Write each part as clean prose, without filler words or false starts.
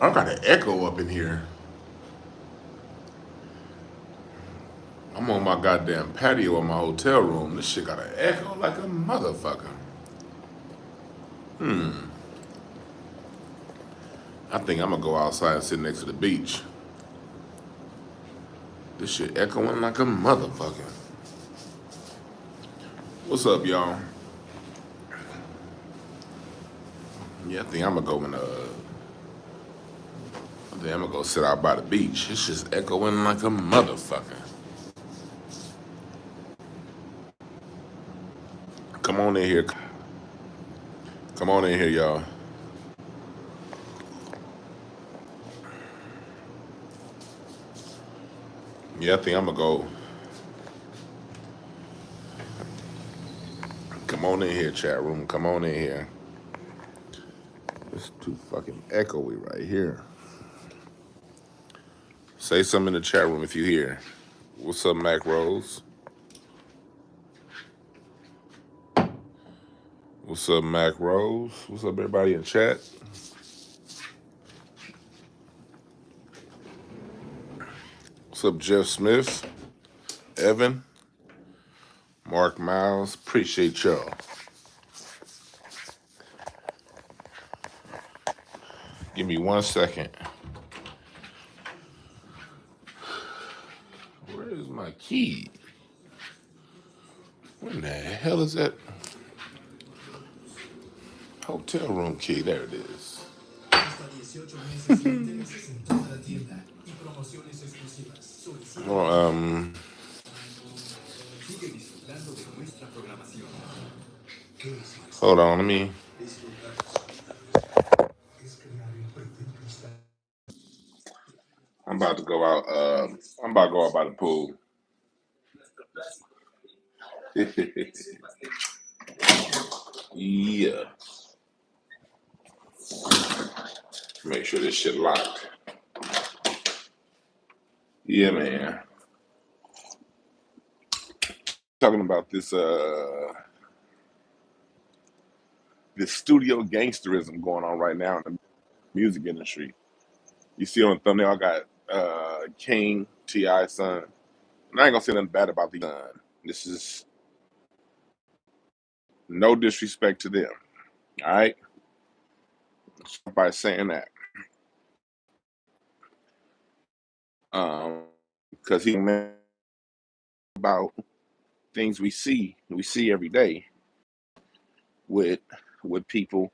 I got an echo up in here. I'm on my goddamn patio in my hotel room. This shit got an echo like a motherfucker. I think I'm gonna go outside and sit next to the beach. This shit echoing like a motherfucker. What's up, y'all? Yeah, I think I'm gonna go I think I'm gonna go sit out by the beach. It's just echoing like a motherfucker. Come on in here. Come on in here, y'all. Yeah, I think I'm gonna go. Come on in here, chat room. Come on in here. It's too fucking echoey right here. Say something in the chat room if you hear. What's up, Mac Rose? What's up, Mac Rose? What's up, everybody in chat? What's up, Jeff Smith? Evan? Mark Miles? Appreciate y'all. Give me 1 second. Where is my key? Where the hell is that hotel room key? There it is. Well, hold on, let me. I'm about to go out. I'm about to go out by the pool. Yeah. Make sure this shit locked. Yeah, man. Talking about this studio gangsterism going on right now in the music industry. You see on the thumbnail, I got King T.I. son. And I ain't gonna say nothing bad about the son. This is no disrespect to them. All right, by saying that, because he about things we see every day with people,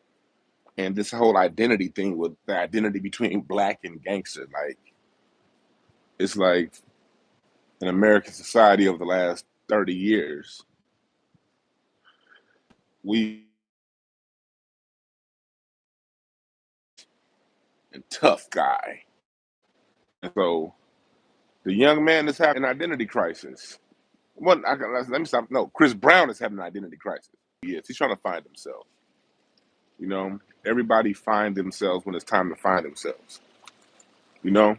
and this whole identity thing with the identity between black and gangster. Like it's like in American society over the last 30 years, we a tough guy, and so the young man is having an identity crisis. Let me stop. No, Chris Brown is having an identity crisis. Yes, he's trying to find himself. You know, everybody find themselves when it's time to find themselves. You know,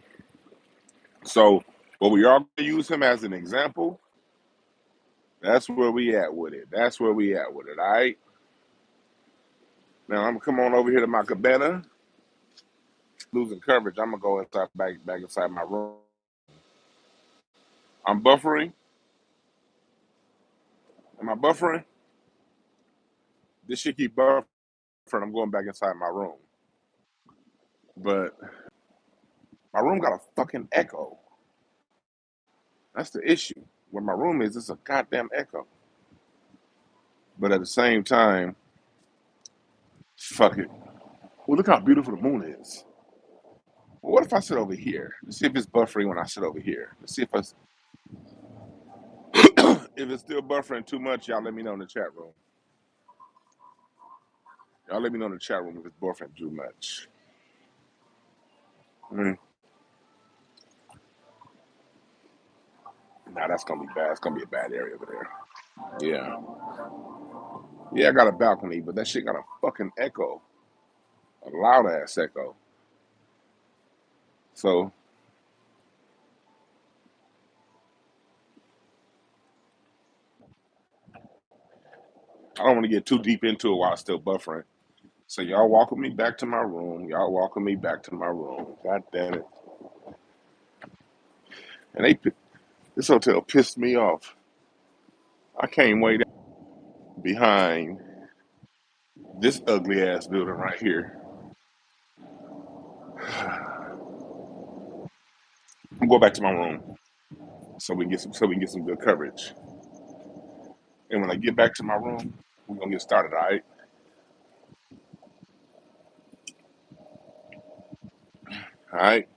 so but we are going to use him as an example. That's where we at with it. That's where we at with it. All right. Now I'm gonna come on over here to my cabana. Losing coverage. I'm gonna go inside back inside my room. I'm buffering. Am I buffering? This shit keep buffering. I'm going back inside my room. But my room got a fucking echo. That's the issue. Where my room is, it's a goddamn echo. But at the same time, fuck it. Well, look how beautiful the moon is. Well, what if I sit over here? Let's see if it's buffering when I sit over here. Let's see if it's still buffering too much. Y'all let me know in the chat room. Y'all let me know in the chat room if it's buffering too much. Mm. Nah, that's gonna be bad. It's gonna be a bad area over there. Yeah. Yeah, I got a balcony, but that shit got a fucking echo. A loud ass echo. So I don't want to get too deep into it while it's still buffering. So y'all walking me back to my room. Y'all walking me back to my room. God damn it. And this hotel pissed me off. I came way down behind this ugly ass building right here. I'm going back to my room so we can get some good coverage. And when I get back to my room, we're gonna get started, all right? All right.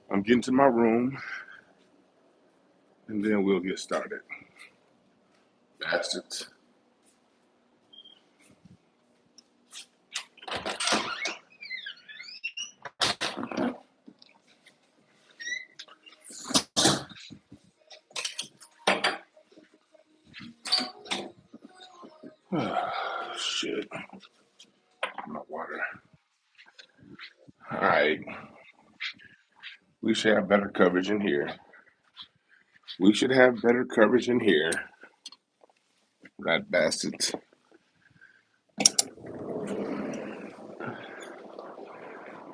I'm getting to my room and then we'll get started. Bastards. Shit. My water. All right. We should have better coverage in here. We should have better coverage in here. That bastards.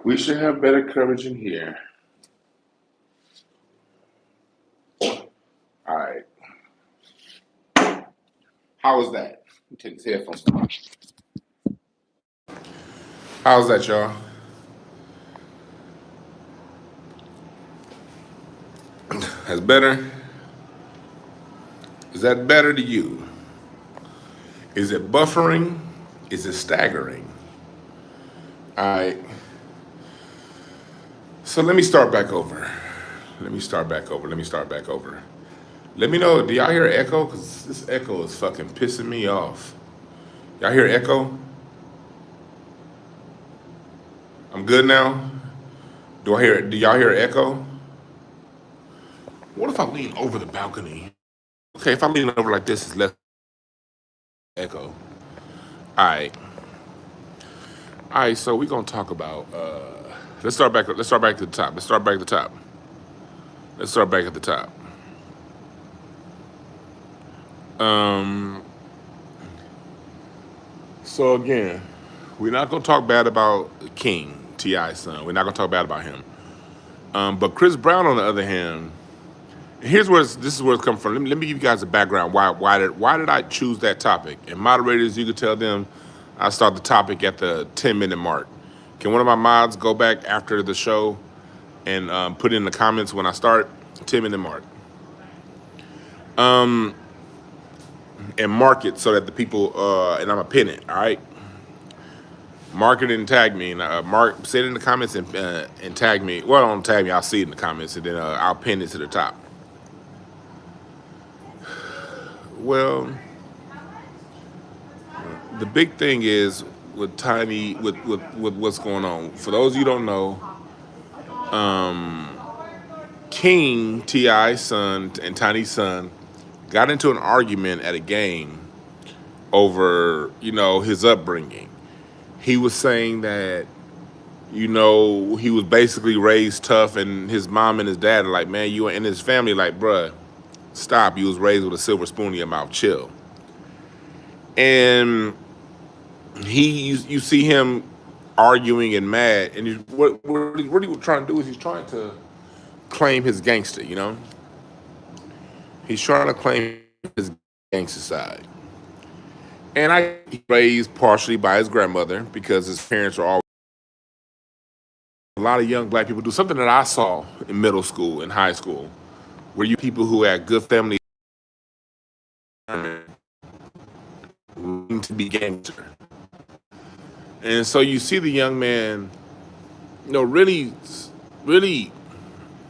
We should have better coverage in here. All right. How was that? Let me take this headphones off. How's that, y'all? That's better? Is that better to you? Is it buffering? Is it staggering? All right. So let me start back over. Let me know, do y'all hear echo? Because this echo is fucking pissing me off. Y'all hear echo? I'm good now? Do y'all hear echo? What if I lean over the balcony? Okay, if I lean over like this, it's less echo. All right. All right, so we're gonna talk about. Let's start back to the top. So again, we're not gonna talk bad about King T.I.'s son. We're not gonna talk bad about him. But Chris Brown, on the other hand, this is where it's come from. Let me give you guys a background. Why did I choose that topic? And moderators, you could tell them I start the topic at the 10-minute mark. Can one of my mods go back after the show and put in the comments when I start? 10-minute mark. And mark it so that the people, and I'm going to pin it, all right? Mark it and tag me. And say it in the comments and tag me. Well, don't tag me. I'll see it in the comments, and then I'll pin it to the top. Well, the big thing is with Tiny, with what's going on. For those of you who don't know, King, T.I.'s son, and Tiny's son got into an argument at a game over, his upbringing. He was saying that, he was basically raised tough, and his mom and his dad are like, man, you and his family like, bruh, stop. You was raised with a silver spoon in your mouth. Chill. And you see him arguing and mad, and what he was trying to do is he's trying to claim his gangster, He's trying to claim his gangster side. And he's raised partially by his grandmother because his parents are always. A lot of young black people do something that I saw in middle school and high school, where you people who had good family to be gangster. And so you see the young man, really, really,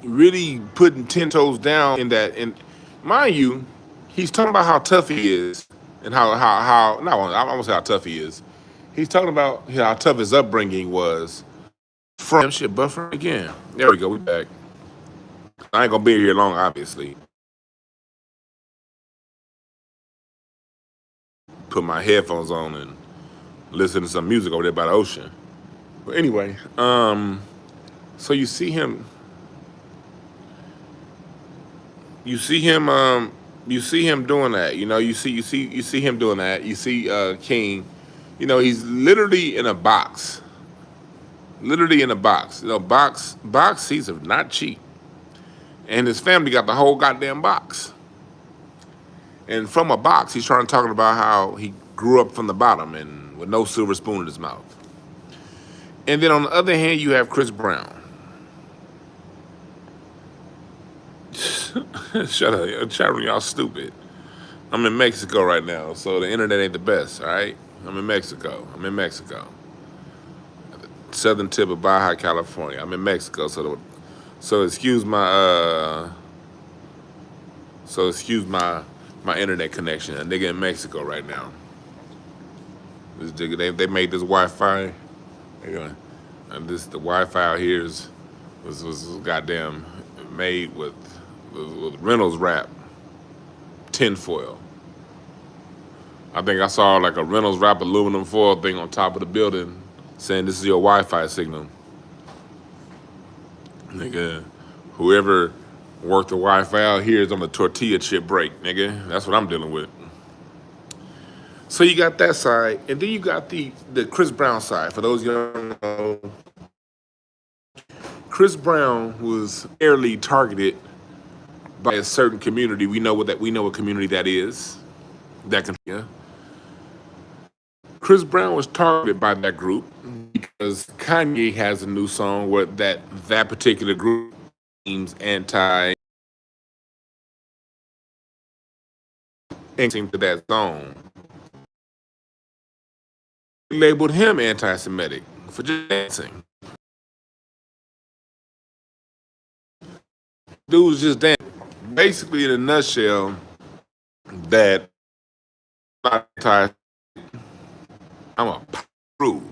really putting 10 toes down in that. And mind you, he's talking about how tough he is and how no, I won't say how tough he is. He's talking about how tough his upbringing was. From shit buffer again. There we go. We back. I ain't gonna be here long, obviously. Put my headphones on and listen to some music over there by the ocean. But anyway, so you see him You see him doing that. You see him doing that. You see King. He's literally in a box. Literally in a box. Box seats are not cheap. And his family got the whole goddamn box. And from a box, he's trying to talk about how he grew up from the bottom and with no silver spoon in his mouth. And then on the other hand, you have Chris Brown. Shut up, chat room, y'all stupid. I'm in Mexico right now, so the internet ain't the best, all right? I'm in Mexico. Southern tip of Baja, California. I'm in Mexico, so excuse my internet connection. A nigga in Mexico right now. This nigga, they made this Wi-Fi. And the Wi-Fi out here was goddamn made with Reynolds wrap, tinfoil. I think I saw like a Reynolds wrap aluminum foil thing on top of the building saying this is your Wi-Fi signal. Nigga, whoever worked the Wi-Fi out here is on the tortilla chip break, nigga. That's what I'm dealing with. So you got that side, and then you got the Chris Brown side. For those you don't know, Chris Brown was fairly targeted by a certain community. We know what community that is. Chris Brown was targeted by that group because Kanye has a new song where that particular group seems anti to that song. They labeled him anti-Semitic for just dancing. Dude was just dancing. Basically, in a nutshell, that I'm a prude.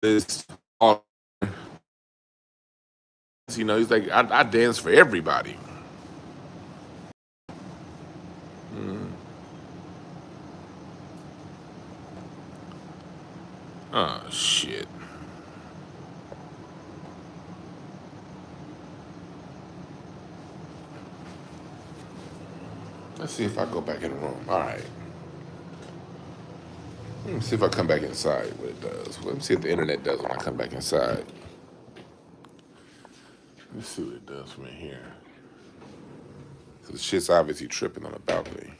This all he's like, I dance for everybody. Oh shit. Let's see if I go back in the room. All right. Let me see if I come back inside, what it does. Let me see if the internet does when I come back inside. Let's see what it does from in here. Because shit's obviously tripping on the balcony.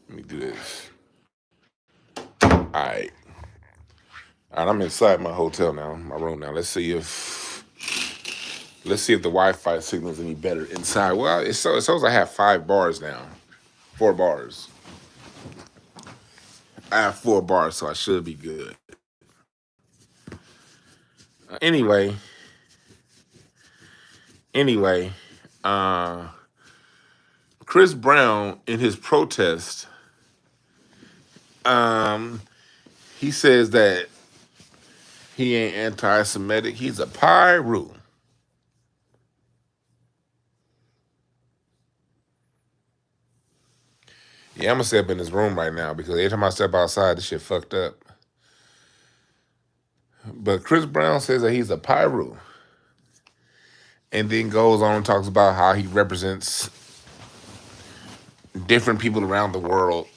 Let me do this. All right. I'm inside my hotel now, my room now. Let's see if the Wi-Fi signal's any better inside. Well, it shows I have 5 bars now. 4 bars. I have 4 bars, so I should be good. Anyway, Chris Brown in his protest, he says that he ain't anti-Semitic. He's a pyro. Yeah, I'm gonna step in this room right now because every time I step outside, this shit fucked up. But Chris Brown says that he's a pyro. And then goes on and talks about how he represents different people around the world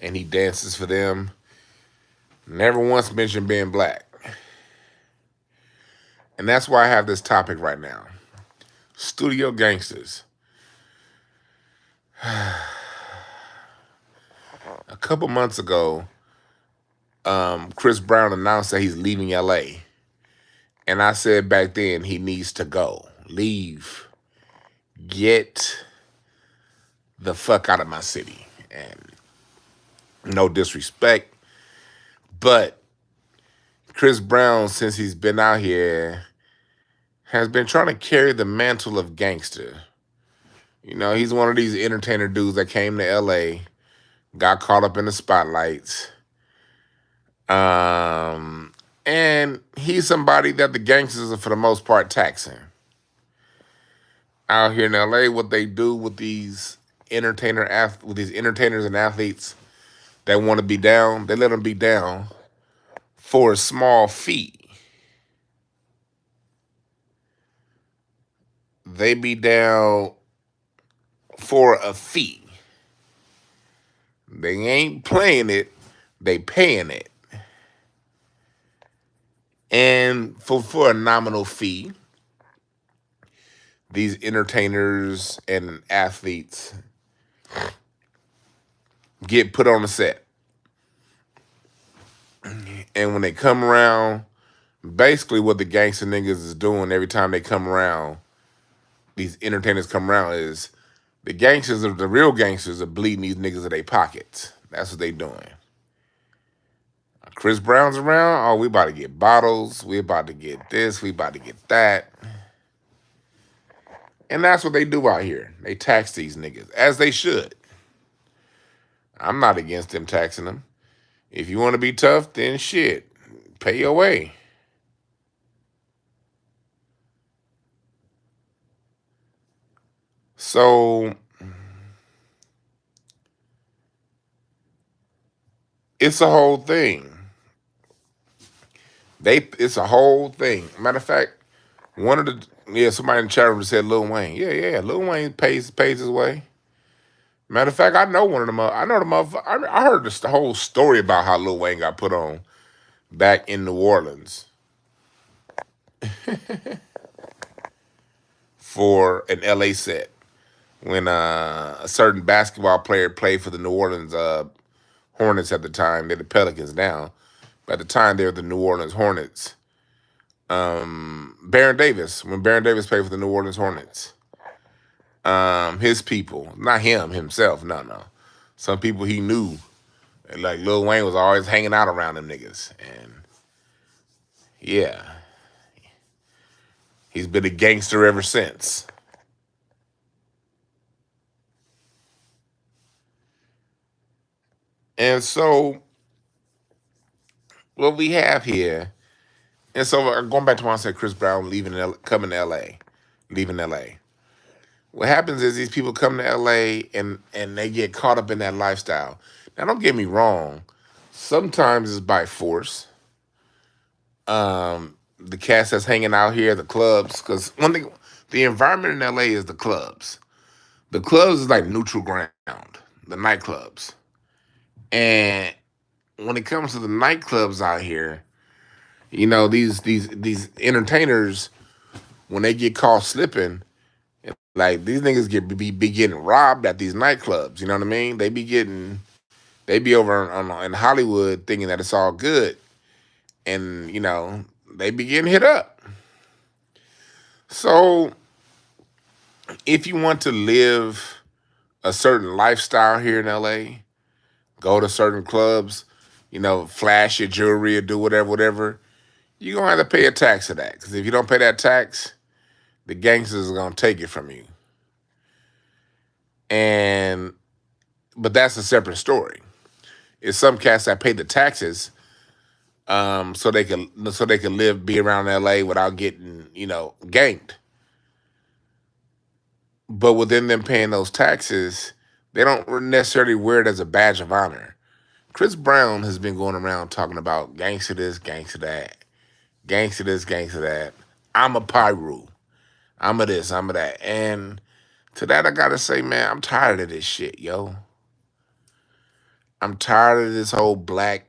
and he dances for them. Never once mentioned being black. And that's why I have this topic right now. Studio gangsters. A couple months ago, Chris Brown announced that he's leaving LA. And I said back then he needs to go. Leave. Get the fuck out of my city. And no disrespect, but Chris Brown, since he's been out here, has been trying to carry the mantle of gangster. He's one of these entertainer dudes that came to LA, got caught up in the spotlights. And he's somebody that the gangsters are for the most part taxing. Out here in LA, what they do with these entertainers and athletes that want to be down, they let them be down for a small fee. they be down for a fee. They ain't playing it, they paying it. And for a nominal fee, these entertainers and athletes get put on a set. And when they come around, basically what the gangster niggas is doing every time they come around, these entertainers come around, is the gangsters, the real gangsters, are bleeding these niggas in their pockets. That's what they doing. Chris Brown's around, oh, we about to get bottles, we about to get this, we about to get that. And that's what they do out here. They tax these niggas, as they should. I'm not against them taxing them. If you want to be tough, then shit, pay your way. So it's a whole thing. It's a whole thing. Matter of fact, somebody in the chat room said Lil Wayne. Yeah, Lil Wayne pays his way. Matter of fact, I know one of them. I know the motherfucker. I heard the whole story about how Lil Wayne got put on back in New Orleans for an LA set when a certain basketball player played for the New Orleans Hornets at the time. They're the Pelicans now. But at the time, they were the New Orleans Hornets. Baron Davis, when Baron Davis played for the New Orleans Hornets, his people, not him himself, no. Some people he knew, like Lil Wayne was always hanging out around them niggas. And yeah, he's been a gangster ever since. And so what we have here, and so going back to when I said Chris Brown coming to LA, leaving LA. What happens is these people come to LA and they get caught up in that lifestyle. Now, don't get me wrong. Sometimes it's by force. The cast that's hanging out here, the clubs, because one thing, the environment in LA is the clubs. The clubs is like neutral ground, the nightclubs. And when it comes to the nightclubs out here, you know, these entertainers, when they get caught slipping, like these niggas be getting robbed at these nightclubs. You know what I mean? They be over in Hollywood thinking that it's all good, and you know they be getting hit up. So if you want to live a certain lifestyle here in LA, go to certain clubs, you know, flash your jewelry or do whatever, you're gonna have to pay a tax of that. Because if you don't pay that tax, the gangsters are gonna take it from you. But that's a separate story. It's some cats that pay the taxes, so they can be around LA without getting, you know, ganked. But within them paying those taxes, they don't necessarily wear it as a badge of honor. Chris Brown has been going around talking about gangster this, gangster that, gangster this, gangster that. I'm a Pyru. I'm a this, I'm a that. And to that, I gotta say, man, I'm tired of this shit, yo. I'm tired of this whole black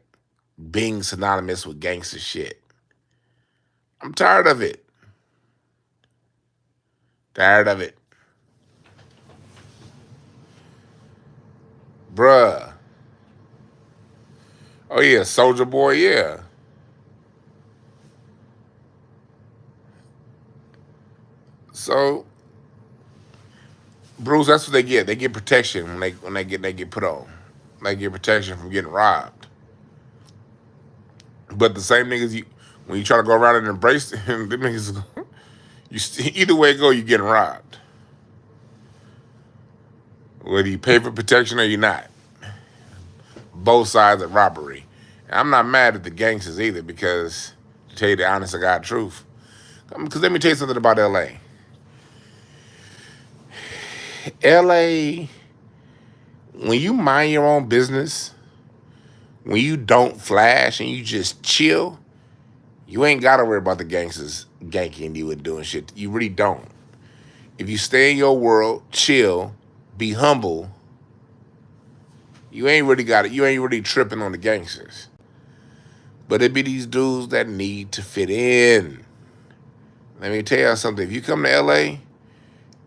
being synonymous with gangster shit. I'm tired of it. Tired of it. Bruh. Oh yeah, Soldier Boy, yeah. So, Bruce, that's what they get. They get protection when they get put on. They get protection from getting robbed. But the same niggas, when you try to go around and embrace them, them niggas, either way it go, you getting robbed. Whether you pay for protection or you're not. Both sides of robbery. And I'm not mad at the gangsters either, because to tell you the honest to God truth. Because let me tell you something about LA. LA, when you mind your own business, when you don't flash and you just chill, you ain't got to worry about the gangsters ganking you and doing shit. You really don't. If you stay in your world, chill, be humble, you ain't really got it. You ain't really tripping on the gangsters. But it be these dudes that need to fit in. Let me tell y'all something. If you come to LA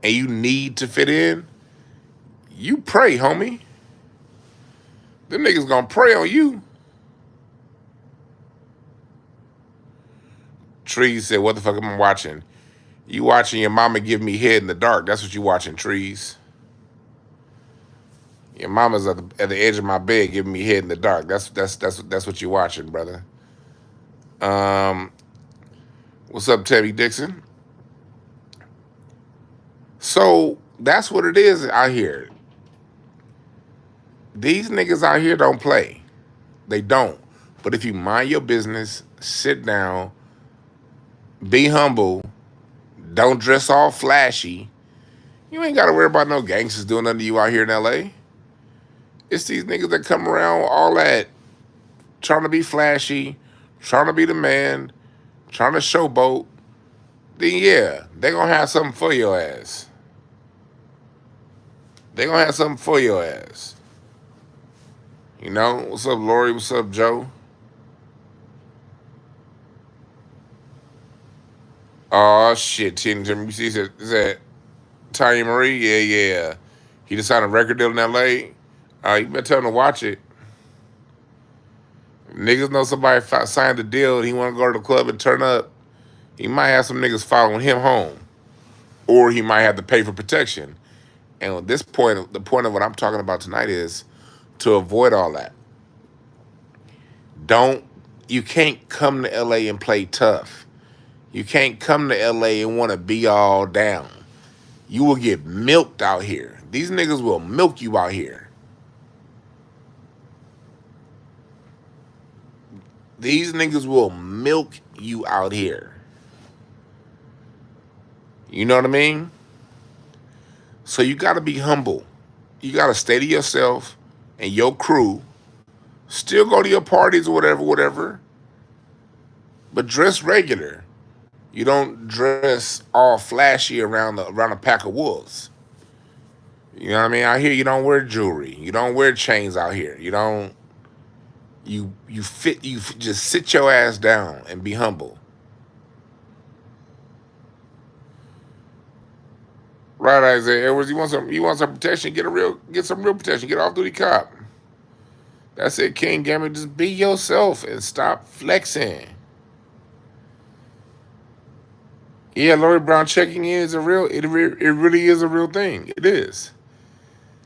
and you need to fit in, you pray, homie. Them niggas gonna pray on you. Trees said, what the fuck am I watching? You watching your mama give me head in the dark. That's what you watching, Trees. Your mama's at the edge of my bed giving me head in the dark. That's what you watching, brother. What's up, Tebby Dixon? So that's what it is out here. These niggas out here don't play. They don't. But if you mind your business, sit down, be humble, don't dress all flashy, you ain't got to worry about no gangsters doing nothing to you out here in LA. It's these niggas that come around all that trying to be flashy, trying to be the man, trying to showboat. Then yeah, they gonna have something for your ass. They gonna have something for your ass. You know? What's up, Lori? What's up, Joe? Oh shit, Tim. You see, is that Tanya Marie? Yeah. He just signed a record deal in LA. You better tell him to watch it. Niggas know somebody signed the deal and he want to go to the club and turn up. He might have some niggas following him home, or he might have to pay for protection. And at this point, the point of what I'm talking about tonight is to avoid all that. You can't come to LA and play tough. You can't come to LA and want to be all down. You will get milked out here. These niggas will milk you out here. These niggas will milk you out here. You know what I mean? So you got to be humble. You got to stay to yourself and your crew. Still go to your parties or whatever. But dress regular. You don't dress all flashy around a pack of wolves. You know what I mean? Out here, you don't wear jewelry. You don't wear chains out here. You don't. You just sit your ass down and be humble. Right, Isaiah Edwards. You want some protection? Get some real protection. Get off duty cop. That's it, King Gambit. Just be yourself and stop flexing. Yeah, Lori Brown, checking in is it really is a real thing. It is.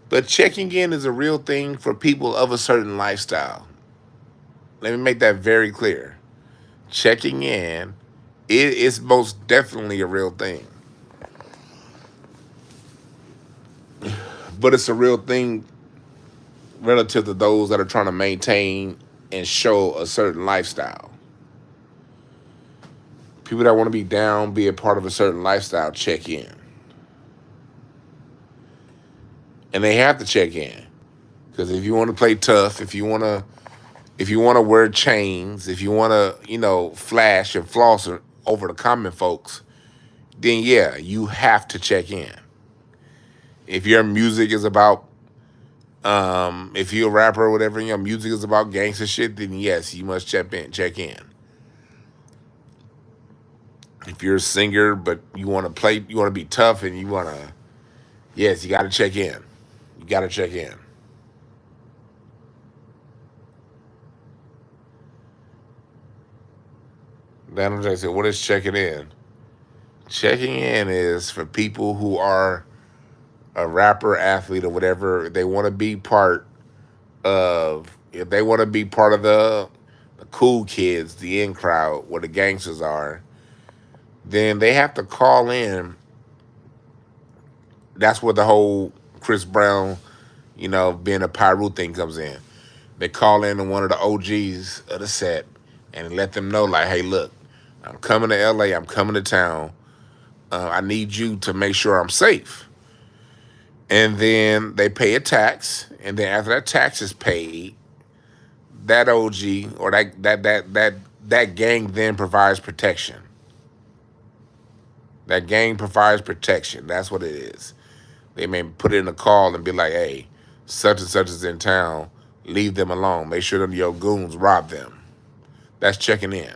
But checking in is a real thing for people of a certain lifestyle. Let me make that very clear. Checking in, it is most definitely a real thing. But it's a real thing relative to those that are trying to maintain and show a certain lifestyle. People that want to be down, be a part of a certain lifestyle, check in. And they have to check in. Because if you want to play tough, if you want to wear chains, if you want to, flash and floss over the common folks, then yeah, you have to check in. If your music is about, if you're a rapper or whatever, and your music is about gangster shit, then yes, you must check in. If you're a singer, but you want to be tough and yes, you got to check in. You got to check in. Daniel J said, what is checking in? Checking in is for people who are a rapper, athlete, or whatever. They want to be part of, if they want to be part of the cool kids, the in crowd, where the gangsters are, then they have to call in. That's where the whole Chris Brown, being a Pyru thing comes in. They call in to one of the OGs of the set and let them know, like, hey, look, I'm coming to LA, I'm coming to town. I need you to make sure I'm safe. And then they pay a tax, and then after that tax is paid, that OG or that gang then provides protection. That gang provides protection. That's what it is. They may put in a call and be like, hey, such and such is in town. Leave them alone. Make sure none of your goons rob them. That's checking in.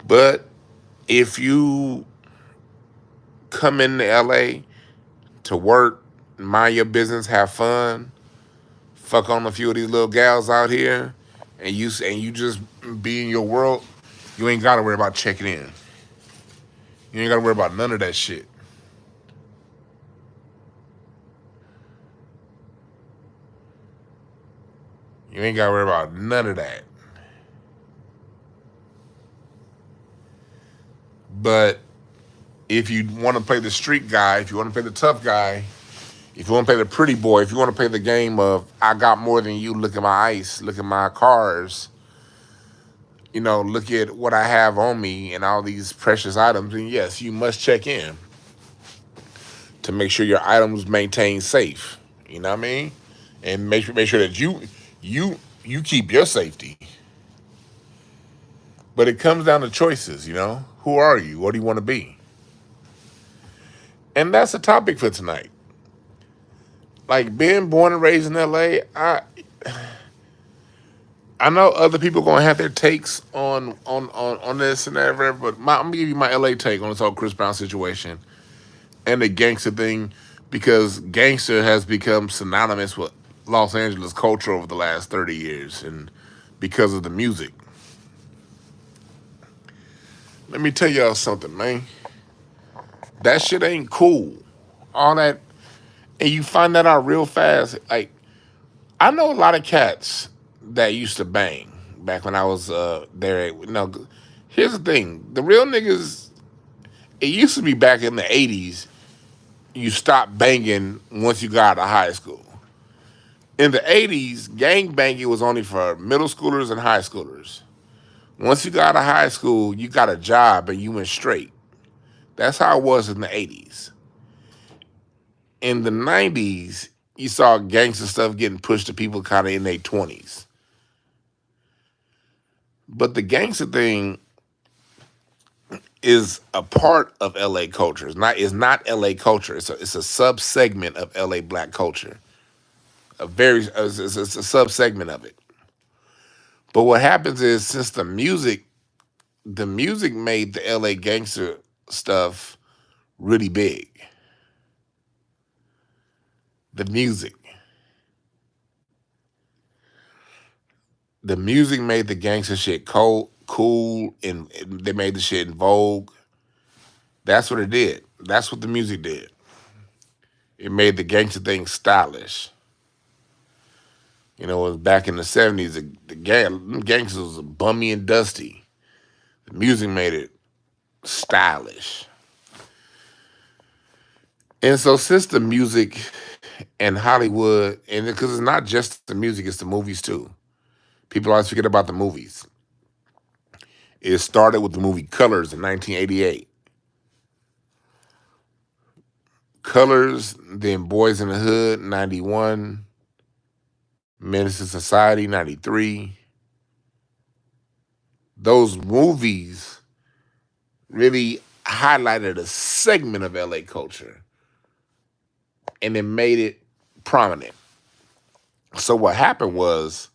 But if you come into LA to work, mind your business, have fun, fuck on a few of these little gals out here, and you just be in your world, you ain't gotta worry about checking in. You ain't gotta worry about none of that shit. You ain't gotta worry about none of that. But if you want to play the street guy, if you want to play the tough guy, if you want to play the pretty boy, if you want to play the game of I got more than you, look at my ice, look at my cars, look at what I have on me and all these precious items, and yes, you must check in to make sure your items maintain safe. You know what I mean? And make sure that you keep your safety. But it comes down to choices. Who are you? What do you want to be? And that's the topic for tonight. Like being born and raised in LA, I know other people gonna have their takes on this and that, but I'm gonna give you my LA take on this whole Chris Brown situation and the gangster thing, because gangster has become synonymous with Los Angeles culture over the last 30 years, and because of the music. Let me tell y'all something, man. That shit ain't cool. All that, and you find that out real fast. Like, I know a lot of cats that used to bang back when I was there. Here's the thing: the real niggas. It used to be back in the '80s. You stopped banging once you got out of high school. In the '80s, gang banging was only for middle schoolers and high schoolers. Once you got out of high school, you got a job and you went straight. That's how it was in the '80s. In the '90s, you saw gangster stuff getting pushed to people kind of in their 20s. But the gangster thing is a part of LA culture. It's not LA culture. It's a sub segment of LA black culture. It's a sub segment of it. But what happens is, since the music made the LA gangster stuff really big. The music. The music made the gangster shit cool, and they made the shit in vogue. That's what it did. That's what the music did. It made the gangster thing stylish. It was back in the '70s. The gangsters was bummy and dusty. The music made it stylish. And so, since the music and Hollywood, and because it's not just the music, it's the movies too. People always forget about the movies. It started with the movie Colors in 1988. Colors, then Boys in the Hood, 91. Menace to Society, 93. Those movies really highlighted a segment of LA culture, and it made it prominent. So what happened was,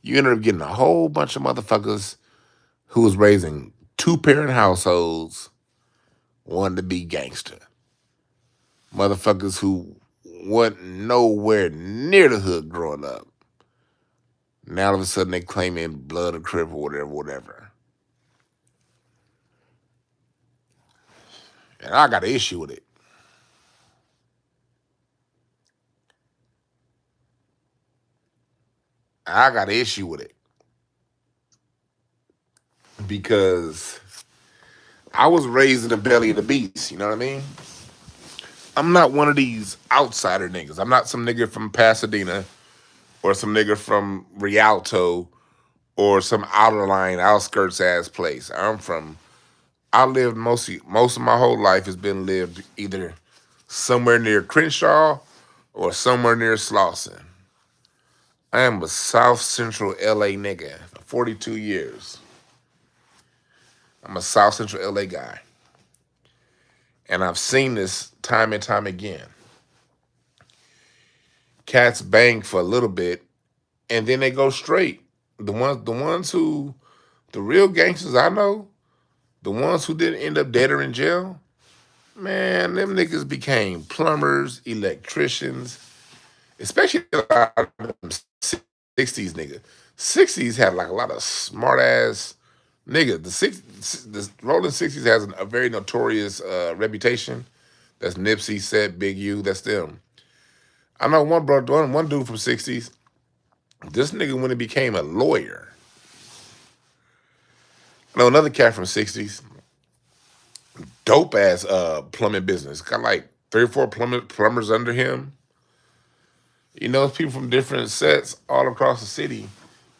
you ended up getting a whole bunch of motherfuckers who was raising two-parent households, wanted to be gangster. Motherfuckers who wasn't nowhere near the hood growing up. Now all of a sudden they claiming blood or crip or whatever. And I got an issue with it. I got an issue with it. Because I was raised in the belly of the beast, you know what I mean? I'm not one of these outsider niggas. I'm not some nigga from Pasadena or some nigga from Rialto or some outer line, outskirts ass place. I lived most of my whole life has been lived either somewhere near Crenshaw or somewhere near Slauson. I am a South Central LA nigga for 42 years. I'm a South Central LA guy. And I've seen this time and time again. Cats bang for a little bit and then they go straight. The real gangsters I know, the ones who didn't end up dead or in jail, man, them niggas became plumbers, electricians, especially a lot of them 60s niggas. 60s had like a lot of smart ass niggas. The Rolling 60s has a very notorious reputation. That's Nipsey, Set, Big U, that's them. I know one dude from 60s. This nigga when he became a lawyer. I know another cat from 60s, dope ass plumbing business. Got like 3 or 4 plumbers under him. You know, people from different sets all across the city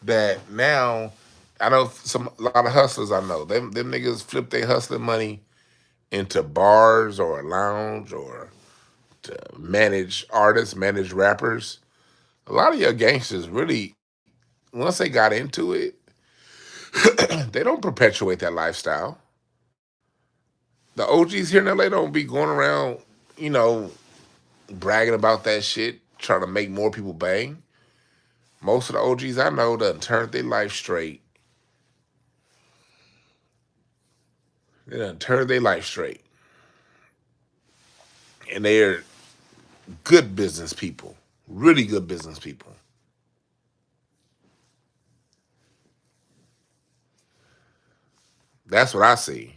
that now I know a lot of hustlers I know. Them niggas flip their hustling money into bars or a lounge or to manage artists, manage rappers. A lot of your gangsters really, once they got into it, they don't perpetuate that lifestyle. The OGs here in LA don't be going around, you know, bragging about that shit, trying to make more people bang. Most of the OGs I know done turned their life straight. They done turned their life straight. And they're good business people, really good business people. That's what I see.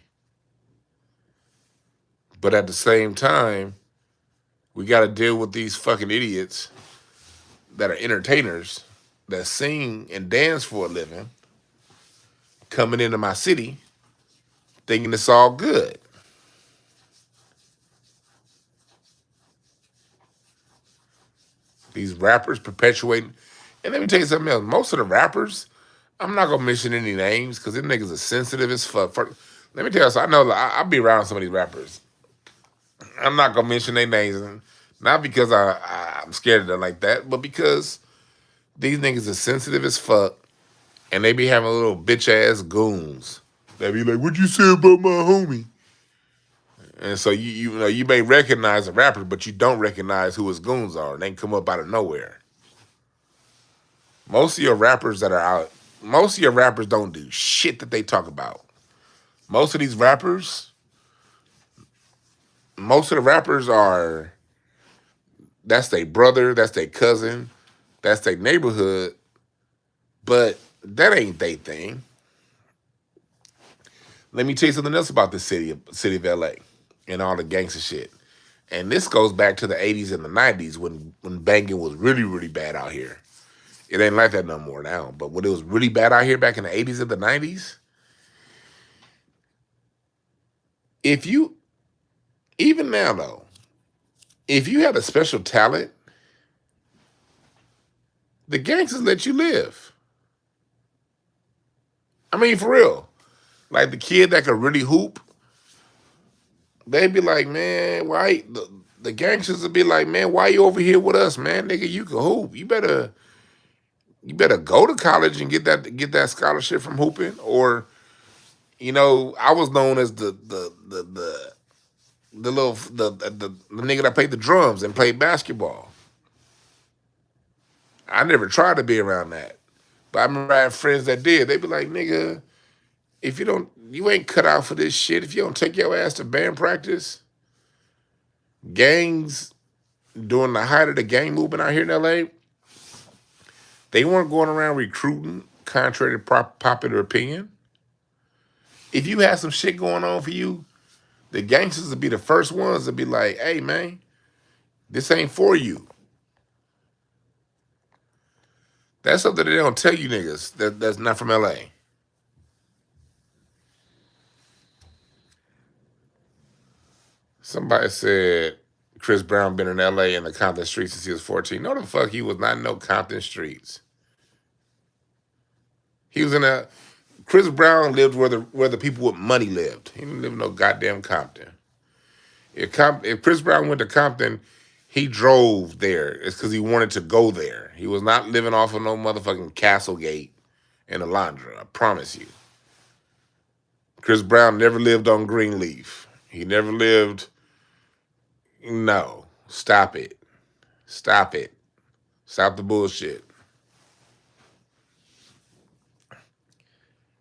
But at the same time, we got to deal with these fucking idiots that are entertainers that sing and dance for a living coming into my city thinking it's all good. These rappers perpetuating. And let me tell you something else. Most of the rappers, I'm not gonna mention any names because them niggas are sensitive as fuck. Let me tell you something. I know I be around some of these rappers. I'm not gonna mention their names, and not because I'm scared of them like that, but because these niggas are sensitive as fuck, and they be having little bitch ass goons. They be like, "What you say about my homie?" And so you know you may recognize the rappers, but you don't recognize who his goons are. They come up out of nowhere. Most of your rappers that are out, most of your rappers don't do shit that they talk about. Most of these rappers, most of the rappers are, that's their brother, that's their cousin, that's their neighborhood, but that ain't their thing. Let me tell you something else about the city of LA and all the gangster shit. And this goes back to the 80s and the 90s when banging was really, really bad out here. It ain't like that no more now. But when it was really bad out here back in the 80s and the 90s, if you, even now though, if you had a special talent, the gangsters let you live. I mean, for real. Like the kid that could really hoop, they'd be like, man, why? The gangsters would be like, man, why you over here with us, man? Nigga, you can hoop. You better go to college and get that scholarship from hooping. Or, you know, I was known as the nigga that played the drums and played basketball. I never tried to be around that. But I remember I had friends that did. They'd be like, nigga, if you ain't cut out for this shit. If you don't take your ass to band practice, gangs during the height of the gang movement out here in LA, they weren't going around recruiting contrary to popular opinion. If you had some shit going on for you, the gangsters would be the first ones to be like, hey man, this ain't for you. That's something that they don't tell you niggas that's not from LA. Somebody said Chris Brown been in LA in the Compton streets since he was 14. No, the fuck he was not in no Compton streets. He was in a Chris Brown lived where the people with money lived. He didn't live in no goddamn Compton. If Chris Brown went to Compton, He drove there. It's because he wanted to go there. He was not living off of no motherfucking Castlegate and Alondra. I promise you. Chris Brown never lived on Greenleaf. He never lived. No. Stop it. Stop it. Stop the bullshit.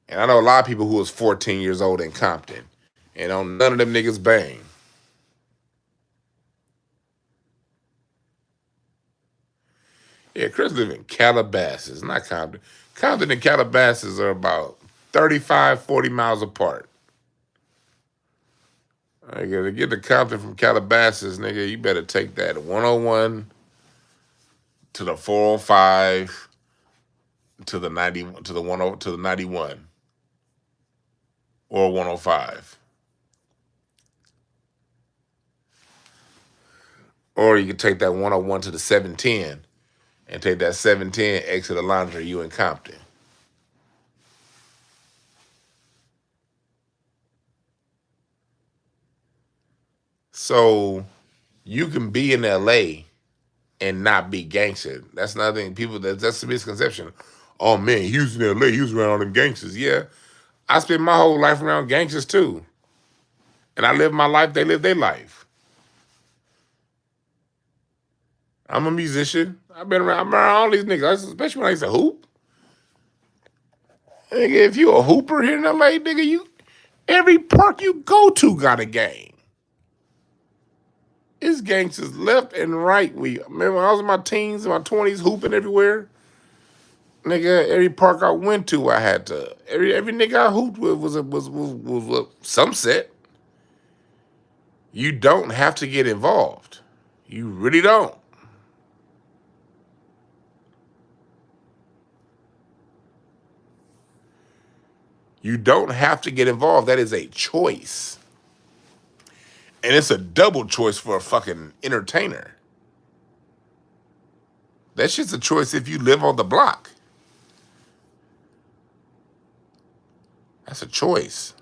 And I know a lot of people who was 14 years old in Compton. And on none of them niggas bang. Yeah, Chris lived in Calabasas, not Compton. Compton and Calabasas are about 35, 40 miles apart. Nigga, to get to Compton from Calabasas, nigga, you better take that 101 to the 405 to the 90 to the 10 to the 91 or 105. Or you could take that 101 to the 710 and take that 710 exit Alondra, you in Compton. So you can be in LA and not be gangster. That's another thing. People that's a misconception. Oh man, he was in LA, he was around all them gangsters. Yeah. I spent my whole life around gangsters too. And I live my life, they live their life. I'm a musician. I'm around all these niggas, especially when I used to hoop. Nigga, if you a hooper here in LA, nigga, every park you go to got a gang. It's gangsters left and right. Remember when I was in my teens, in my 20s, hooping everywhere? Nigga, every park I went to, I had to. Every nigga I hooped with was a some set. You don't have to get involved. You really don't. You don't have to get involved. That is a choice. And it's a double choice for a fucking entertainer. That shit's a choice if you live on the block. That's a choice.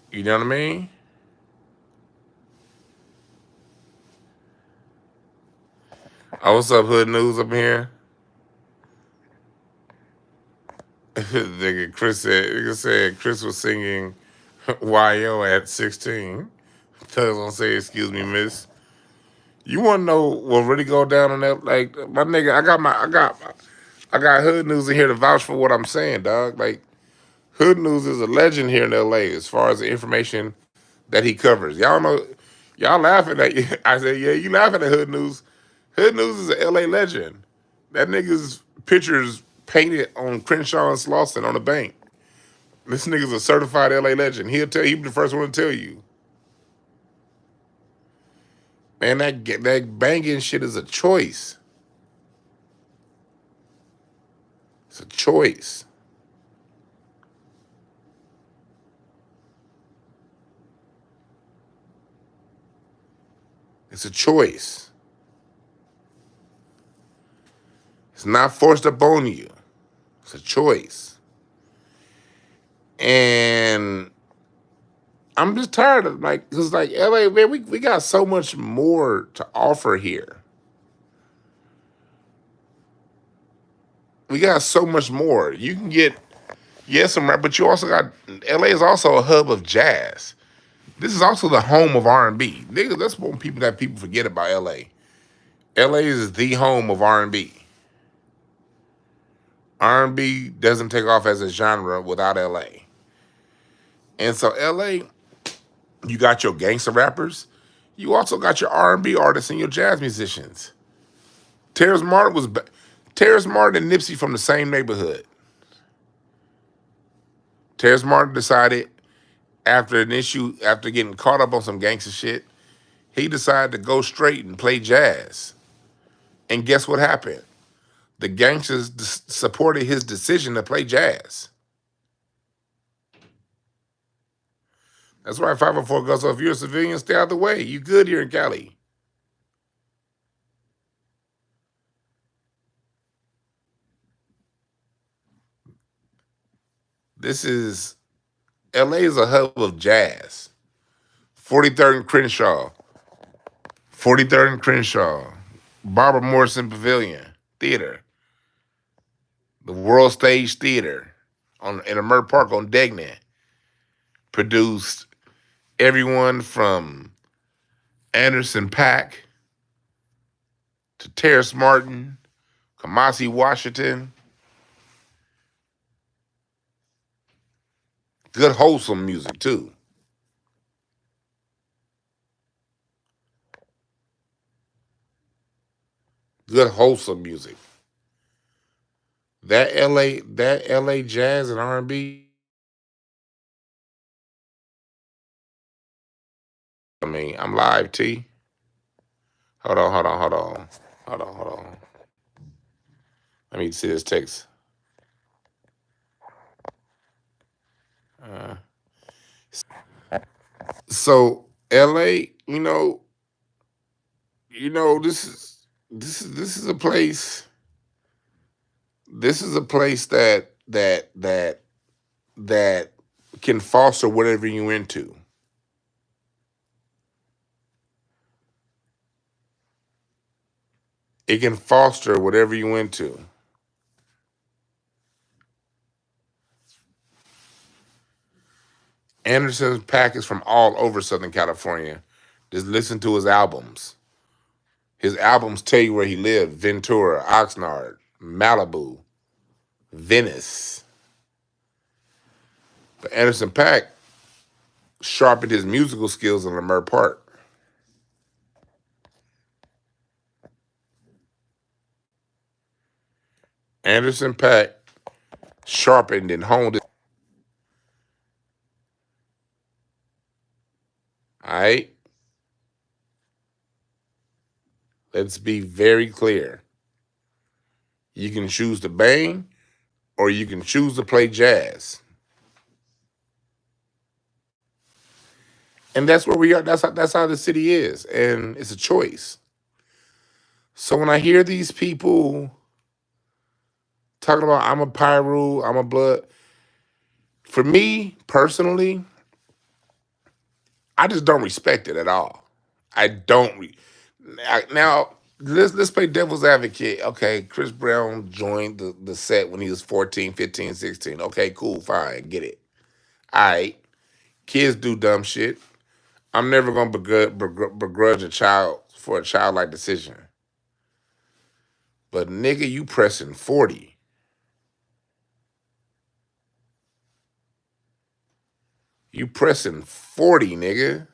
You know what I mean? Oh, what's up, Hood News up here? Nigga said Chris was singing YO at 16. Tell gonna say, excuse me, miss. You wanna know what really go down on that? Like, my nigga, I got Hood News in here to vouch for what I'm saying, dog. Like, Hood News is a legend here in LA as far as the information that he covers. Y'all know, y'all laughing at I said, yeah, you laughing at Hood News. Hood News is an LA legend. That nigga's pictures painted on Crenshaw and Slauson on the bank. This nigga's a certified LA legend. He'll be the first one to tell you. Man, that banging shit is a choice. It's a choice. It's a choice. It's not forced upon you. It's a choice. And I'm just tired of because LA, man, we got so much more to offer here. We got so much more. You can get some rap, but you also got LA is also a hub of jazz. This is also the home of R&B. Nigga, that's what people forget about LA. LA is the home of R&B. R&B doesn't take off as a genre without LA. And so LA, you got your gangster rappers. You also got your R&B artists and your jazz musicians. Terrence Martin and Nipsey from the same neighborhood. Terrence Martin decided after getting caught up on some gangster shit, he decided to go straight and play jazz. And guess what happened? The gangsters supported his decision to play jazz. That's why 504 goes, so if you're a civilian, stay out of the way. You good here in Cali. This is LA is a hub of jazz. 43rd and Crenshaw. 43rd and Crenshaw. Barbara Morrison Pavilion Theater. The World Stage Theater in Mer Park on Degnan produced everyone from Anderson .Paak to Terrace Martin, Kamasi Washington. Good wholesome music too. Good wholesome music. That LA jazz and R&B. I mean, I'm live, T. Hold on. Let me see this text. Uh, so LA, this is a place. This is a place that can foster whatever you into. It can foster whatever you into. Anderson's .Paak is from all over Southern California. Just listen to his albums. His albums tell you where he lived: Ventura, Oxnard, Malibu, Venice. But Anderson .Paak sharpened his musical skills in Leimert Park. Anderson .Paak sharpened and honed it. All right? Let's be very clear. You can choose to bang or you can choose to play jazz. And that's where we are. That's how the city is. And it's a choice. So when I hear these people talking about I'm a Pyru, I'm a blood, for me personally, I just don't respect it at all. I don't. Now, let's play devil's advocate. Okay, Chris Brown joined the set when he was 14, 15, 16. Okay, cool, fine, get it. All right, kids do dumb shit. I'm never going to begrudge a child for a childlike decision. But nigga, you pressing 40. You pressing 40, nigga.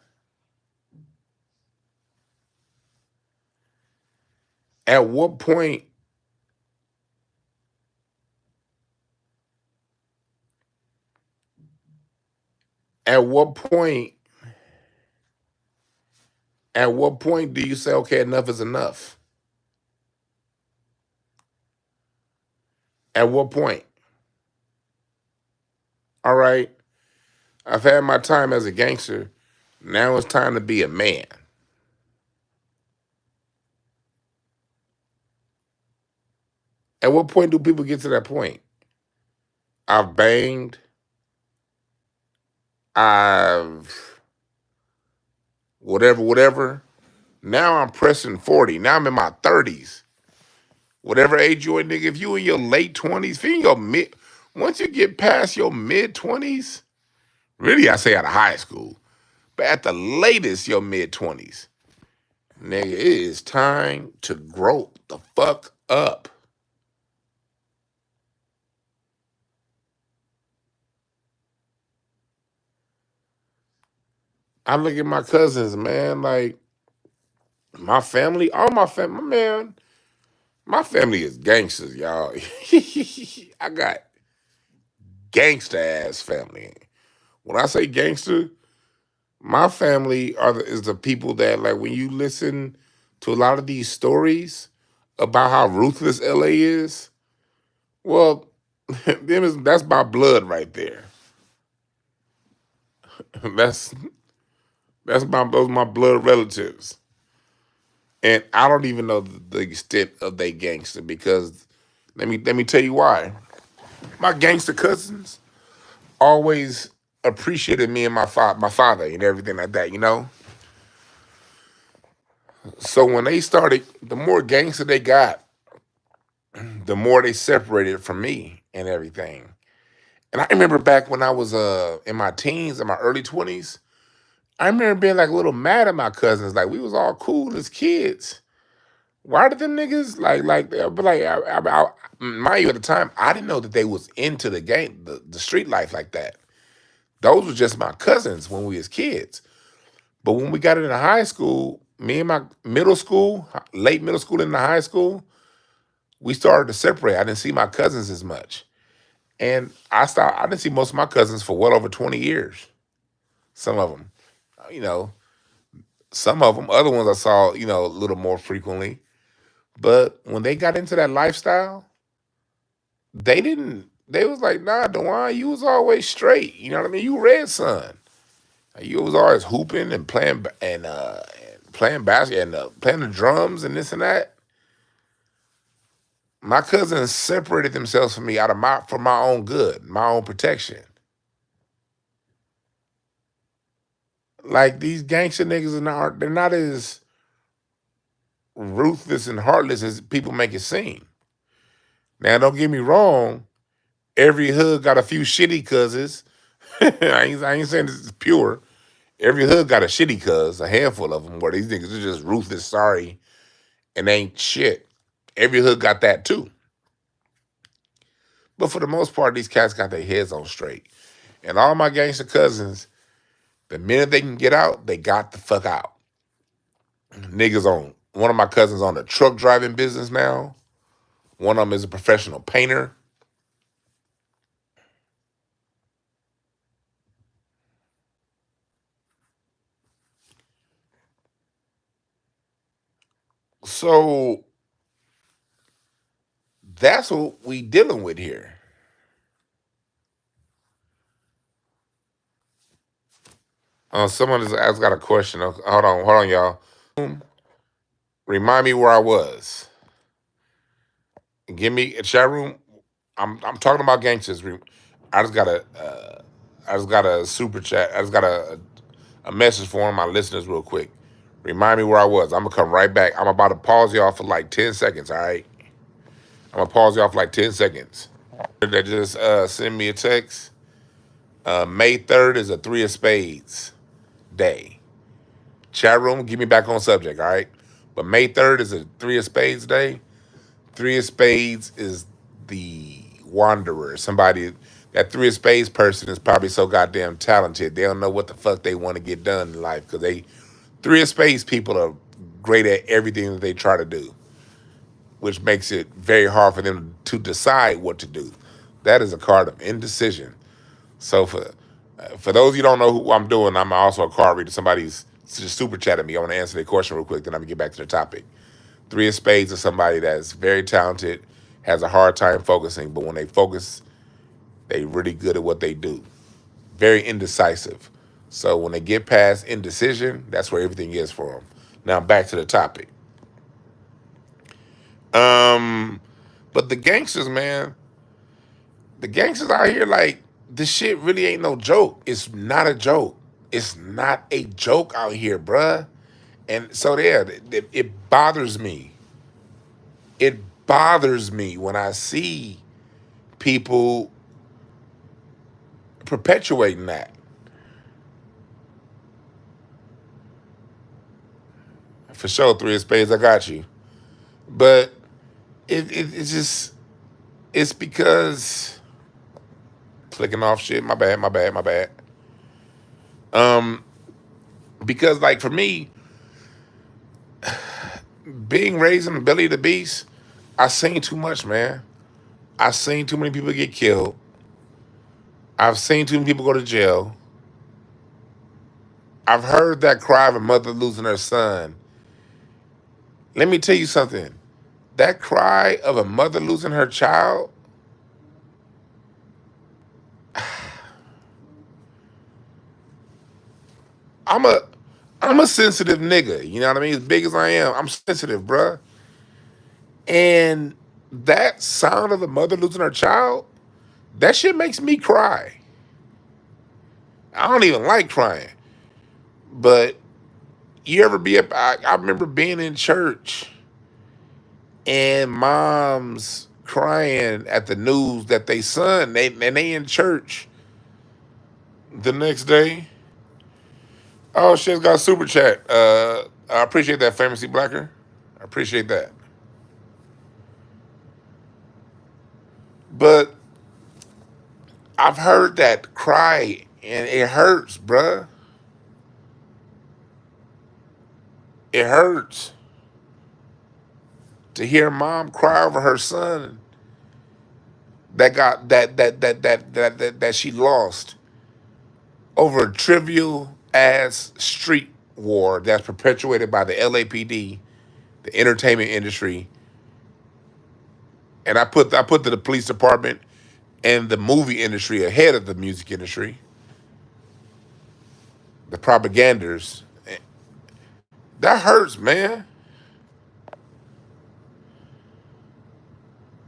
At what point at what point at what point do you say, okay, enough is enough? At what point? All right, I've had my time as a gangster. Now it's time to be a man. At what point do people get to that point? I've banged. I've whatever. Now I'm pressing 40. Now I'm in my 30s. Whatever age you are, nigga, if you in your late 20s, if you in your once you get past your mid 20s, really I say out of high school, but at the latest your mid 20s, nigga, it is time to grow the fuck up. I look at my cousins, man, like my family, all my family, man, my family is gangsters, y'all. I got gangster ass family. When I say gangster, my family is the people that, like, when you listen to a lot of these stories about how ruthless LA is, well, that's my blood right there. That's those are my blood relatives. And I don't even know the extent of they gangster because let me tell you why. My gangster cousins, always appreciated me and my father and everything like that, you know? So when they started, the more gangster they got, the more they separated from me and everything. And I remember back when I was in my teens, in my early 20s, I remember being like a little mad at my cousins. Like we was all cool as kids. Why did them niggas but like mind you at the time, I didn't know that they was into the game, the street life like that. Those were just my cousins when we was kids. But when we got into high school, me and my middle school, late middle school into high school, we started to separate. I didn't see my cousins as much. And I didn't see most of my cousins for well over 20 years. Some of them, you know, some of them, other ones I saw, you know, a little more frequently. But when they got into that lifestyle, they was like, nah, Dwan, you was always straight. You know what I mean? You red son. You was always hooping and playing basketball and playing the drums and this and that. My cousins separated themselves from me for my own good, my own protection. Like these gangster niggas they're not as ruthless and heartless as people make it seem. Now, don't get me wrong. Every hood got a few shitty cousins. I ain't saying this is pure. Every hood got a shitty cuz, a handful of them, where these niggas are just ruthless, sorry, and ain't shit. Every hood got that too. But for the most part, these cats got their heads on straight. And all my gangster cousins, the minute they can get out, they got the fuck out. Niggas on, one of my cousins on a truck driving business now. One of them is a professional painter. So that's what we dealing with here. Someone has got a question. Hold on, y'all. Remind me where I was. Give me a chat room. I'm talking about gangsters. I just got a super chat. I just got a message for my listeners real quick. Remind me where I was. I'm gonna come right back. I'm about to pause y'all for like 10 seconds. All right. I'm gonna pause y'all for like 10 seconds. That just send me a text. May 3rd is a 3 of Spades day. Chat room, get me back on subject, all right? But May 3rd is a 3 of Spades day. 3 of Spades is the wanderer. Somebody, that 3 of Spades person is probably so goddamn talented. They don't know what the fuck they want to get done in life because 3 of Spades people are great at everything that they try to do, which makes it very hard for them to decide what to do. That is a card of indecision. So for those of you who don't know who I'm doing, I'm also a card reader. Somebody's just super chatting me. I want to answer their question real quick, then I'm gonna get back to the topic. 3 of Spades is somebody that's very talented, has a hard time focusing, but when they focus, they really good at what they do. Very indecisive. So when they get past indecision, that's where everything is for them. Now back to the topic. But the gangsters, man, the gangsters out here, like, this shit really ain't no joke. It's not a joke. It's not a joke out here, bruh. And so there, it bothers me. It bothers me when I see people perpetuating that. For sure, 3 of Spades, I got you. But it's just, it's because, clicking off shit, my bad. Because like for me, being raised in the belly of the beast, I seen too much, man. I've seen too many people get killed. I've seen too many people go to jail. I've heard that cry of a mother losing her son. Let me tell you something. That cry of a mother losing her child, I'm a sensitive nigga. You know what I mean? As big as I am, I'm sensitive, bruh. And that sound of a mother losing her child, that shit makes me cry. I don't even like crying. But you ever be up? I remember being in church and moms crying at the news that they son they in church the next day. Oh, shit's got a super chat. I appreciate that, Fantasy Blacker. I appreciate that. But I've heard that cry and it hurts, bruh. It hurts to hear mom cry over her son that got that she lost over a trivial ass street war that's perpetuated by the LAPD, the entertainment industry, and I put the police department and the movie industry ahead of the music industry, the propaganders. That hurts, man.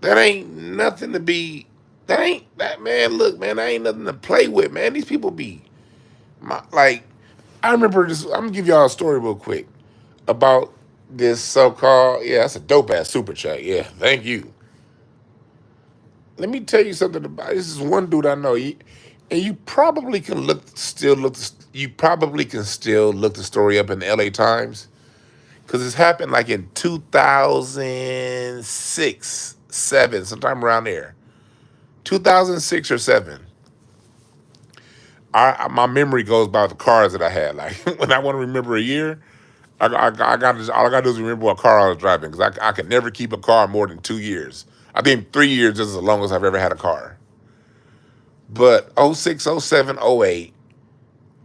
That ain't nothing to be. That ain't that man. Look, man, that ain't nothing to play with, man. These people be like. I remember this. I'm gonna give y'all a story real quick about this so-called. Yeah, that's a dope ass super chat. Yeah, thank you. Let me tell you something about this. Is one dude I know. And you probably can look. You probably can still look the story up in the LA Times because it's happened like in 2006, 7, sometime around there. 2006 or 7. My memory goes by the cars that I had. Like when I want to remember a year, I got this, all I got to do is remember what car I was driving because I could never keep a car more than 2 years. I think 3 years is as long as I've ever had a car. But '06, '07, '08,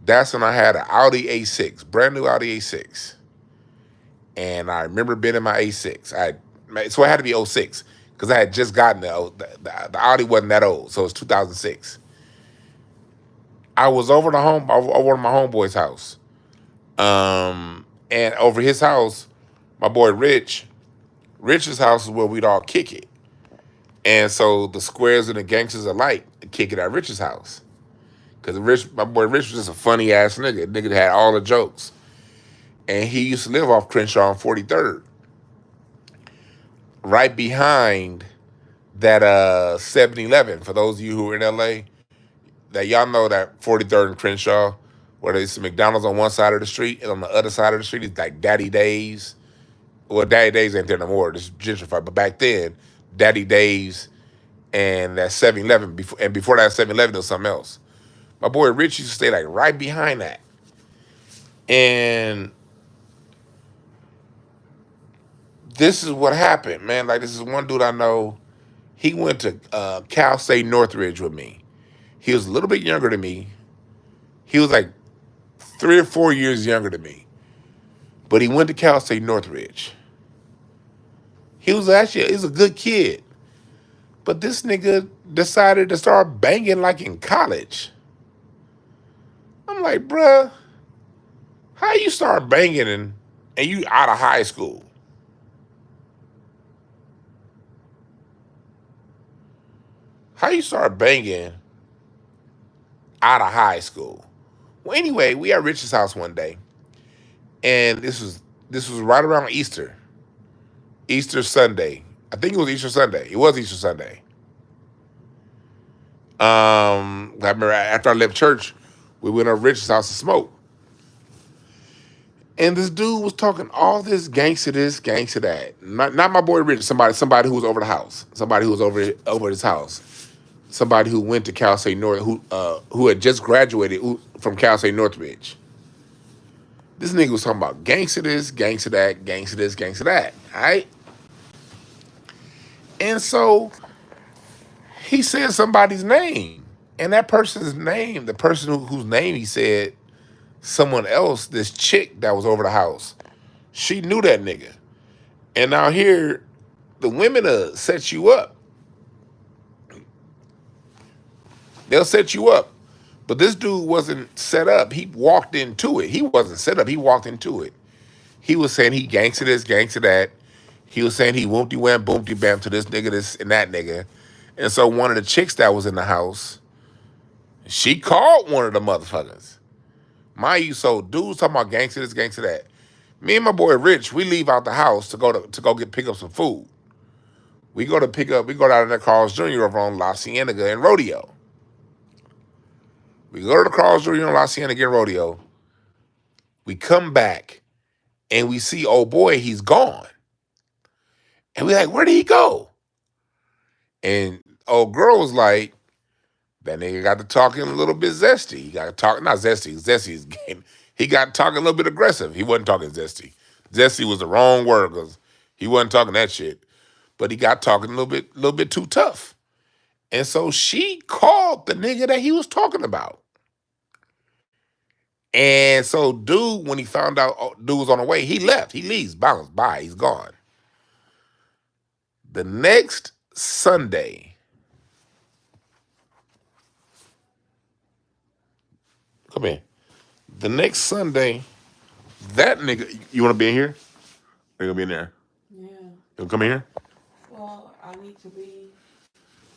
that's when I had an Audi A6, brand new Audi A6. And I remember being in my A6. So it had to be '06 because I had just gotten the Audi wasn't that old, so it was 2006. I was over to my homeboy's house. And over his house, my boy Rich's house is where we'd all kick it. And so the squares and the gangsters alike kick it at Rich's house. Cause my boy Rich was just a funny ass nigga. Nigga that had all the jokes. And he used to live off Crenshaw and 43rd. Right behind that 7-Eleven. For those of you who are in LA, that y'all know that 43rd and Crenshaw, where there's some McDonald's on one side of the street, and on the other side of the street is like Daddy Days. Well, Daddy Days ain't there no more. It's gentrified. But back then, Daddy Days and that 7-Eleven, before that 7-Eleven, there was something else. My boy Rich used to stay like right behind that. And this is what happened, man. Like, this is one dude I know. He went to Cal State Northridge with me. He was a little bit younger than me. He was like 3 or 4 years younger than me. But he went to Cal State Northridge. He's a good kid. But this nigga decided to start banging like in college. I'm like, bruh, how you start banging and you out of high school? How you start banging out of high school? Well, anyway, we at Rich's house one day, and this was right around Easter Sunday. I think it was Easter Sunday. It was Easter Sunday. I remember after I left church, we went to Rich's house to smoke. And this dude was talking all this gangster this, gangster that. Not my boy Rich, somebody who was over the house. Somebody who was over his house. Somebody who went to Cal State North, who had just graduated from Cal State Northridge. This nigga was talking about gangster this, gangster that, gangster this, gangster that. All right? And so he said somebody's name. And that person's name, the person whose name he said, someone else, this chick that was over the house, she knew that nigga. And now here, the women set you up. They'll set you up. But this dude wasn't set up. He walked into it. He wasn't set up. He walked into it. He was saying he gangster this, gangster that. He was saying he whoopty wham, boomty bam to this nigga, this and that nigga. And so one of the chicks that was in the house, She called one of the motherfuckers. Mind you, so dudes talking about gangster this, gangster that. Me and my boy Rich, we leave out the house to go pick up some food. We go down to Carl's Jr. over on La Cienega and Rodeo. We go to the Carl's Jr. on La Cienega and Rodeo. We come back and we see, oh boy, he's gone. And we like, where did he go? And old girl was like, that nigga got to talking a little bit zesty. He got to talk, not zesty, zesty is game. He got to talking a little bit aggressive. He wasn't talking zesty. Zesty was the wrong word because he wasn't talking that shit. But he got talking a little bit too tough. And so she called the nigga that he was talking about. And so dude, when he found out dude was on the way, he left. He leaves, bounced by, he's gone. The next Sunday, come in. The next Sunday, that nigga, you want to be in here? Or you gonna be in there? Yeah. You gonna come in here? Well, I need to be.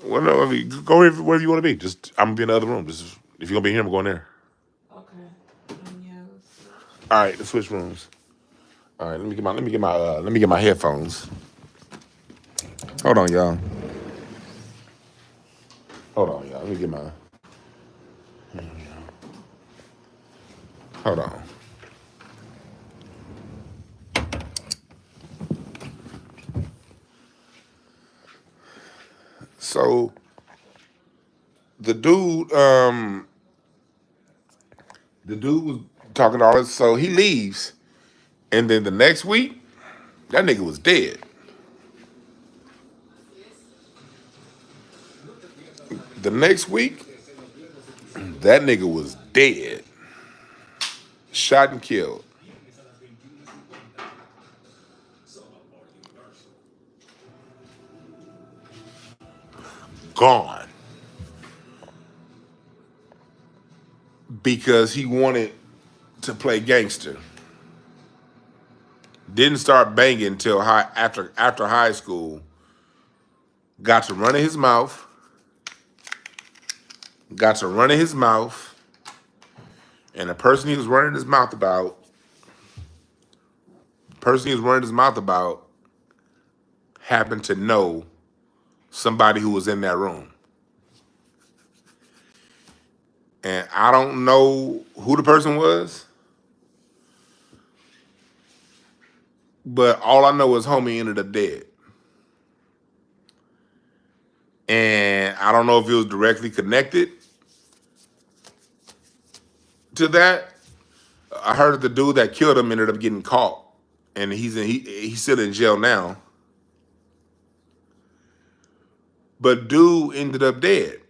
Well, no, I mean, go wherever you want to be. Just, I'm gonna be in the other room. Just, if you're gonna be here, I'm going there. Okay. Yeah. All right, let's switch rooms. All right, let me get my headphones. Hold on, y'all. Let me get my. Hold on. So the dude was talking all this. So he leaves, and then the next week, that nigga was dead. The next week, that nigga was dead. Shot and killed. Gone. Because he wanted to play gangster. Didn't start banging until after high school. Got to running his mouth. And the person he was running his mouth about, happened to know somebody who was in that room. And I don't know who the person was, but all I know is homie ended up dead. And I don't know if it was directly connected to that. I heard the dude that killed him ended up getting caught, and he's still in jail now. But dude ended up dead,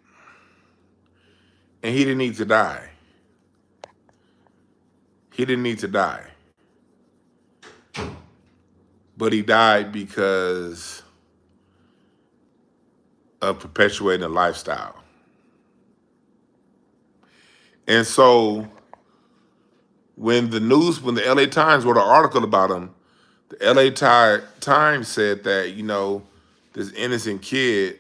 and he didn't need to die. But he died because of perpetuating a lifestyle. And so when the LA Times wrote an article about him, the LA Times said that, this innocent kid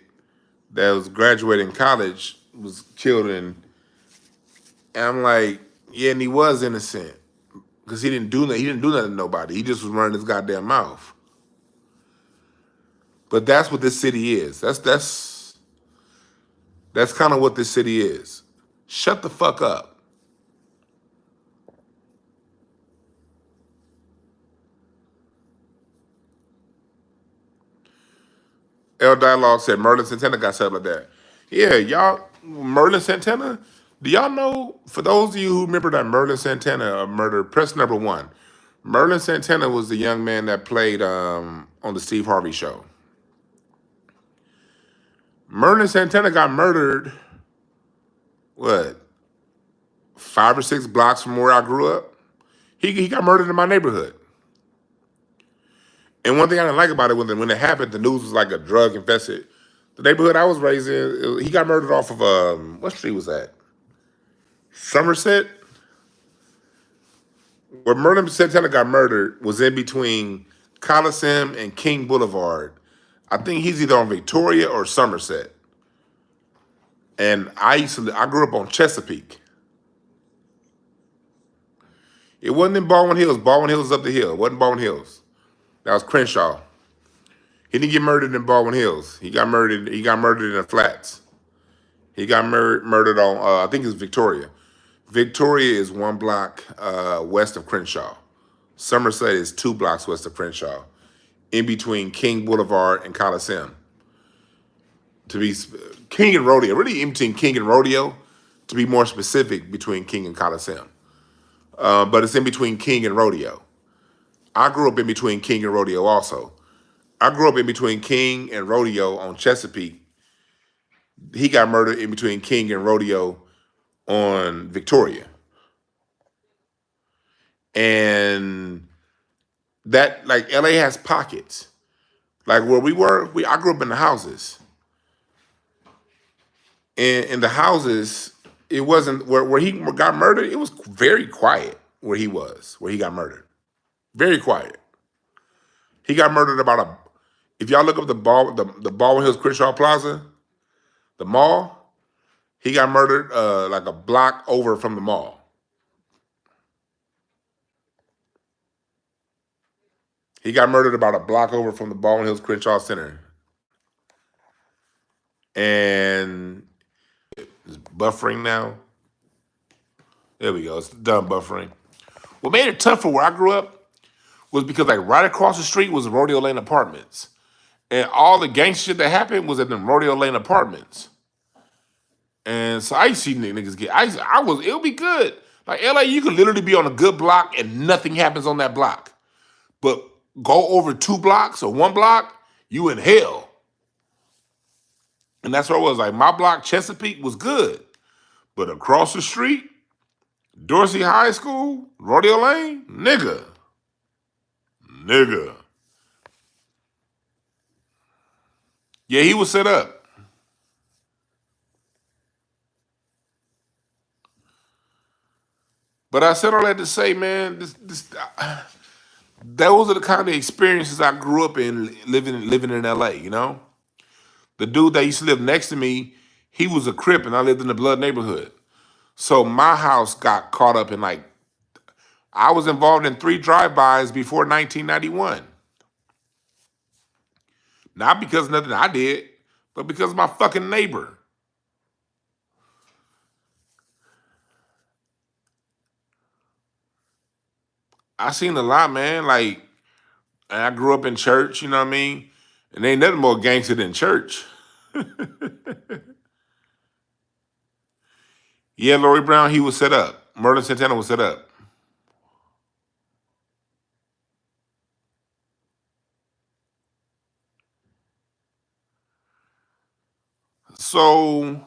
that was graduating college was killed and I'm like, yeah, and he was innocent. Because he didn't do nothing to nobody. He just was running his goddamn mouth. But that's what this city is. That's kind of what this city is. Shut the fuck up. L Dialogue said Merlin Santana got set up like that. Yeah, y'all, Merlin Santana, do y'all know, for those of you who remember that Merlin Santana murder, press number 1. Merlin Santana was the young man that played on the Steve Harvey show. Merlin Santana got murdered, 5 or 6 blocks from where I grew up? He got murdered in my neighborhood. And one thing I didn't like about it, when it happened, the news was like a drug infested. The neighborhood I was raised in, he got murdered off of, what street was that? Somerset? Where Merlin Santana got murdered was in between Coliseum and King Boulevard. I think he's either on Victoria or Somerset. And I grew up on Chesapeake. It wasn't in Baldwin Hills. Baldwin Hills is up the hill. It wasn't Baldwin Hills. That was Crenshaw. He didn't get murdered in Baldwin Hills. He got murdered in the flats. He got murdered on, I think it's Victoria. Victoria is 1 block west of Crenshaw. Somerset is 2 blocks west of Crenshaw, in between King Boulevard and Coliseum. To be King and Rodeo, really in between King and Rodeo, to be more specific, between King and Coliseum. But it's in between King and Rodeo. I grew up in between King and Rodeo also. I grew up in between King and Rodeo on Chesapeake. He got murdered in between King and Rodeo on Victoria. And that, like, LA has pockets. Like where we were, I grew up in the houses. And in the houses, it wasn't where he got murdered, it was very quiet where he got murdered. Very quiet. He got murdered if y'all look up the Baldwin Hills Crenshaw Plaza, the mall, he got murdered like a block over from the mall. He got murdered about a block over from the Baldwin Hills Crenshaw Center. And it's buffering now. There we go. It's done buffering. What made it tough for where I grew up was because, like, right across the street was the Rodeo Lane Apartments. And all the gangster shit that happened was at the Rodeo Lane Apartments. And so I used to see niggas get, it'll be good. Like LA, you could literally be on a good block and nothing happens on that block. But go over 2 blocks or 1 block, you in hell. And that's where it was. Like my block, Chesapeake, was good. But across the street, Dorsey High School, Rodeo Lane, nigga. Yeah, he was set up. But I said all that to say, man, those are the kind of experiences I grew up in living in LA, you know? The dude that used to live next to me, he was a Crip and I lived in the Blood neighborhood. So my house got caught up in, like, I was involved in 3 drive-bys before 1991. Not because of nothing I did, but because of my fucking neighbor. I seen a lot, man. Like, and I grew up in church, you know what I mean? And ain't nothing more gangster than church. Yeah, Lori Brown, he was set up. Merlin Santana was set up. So,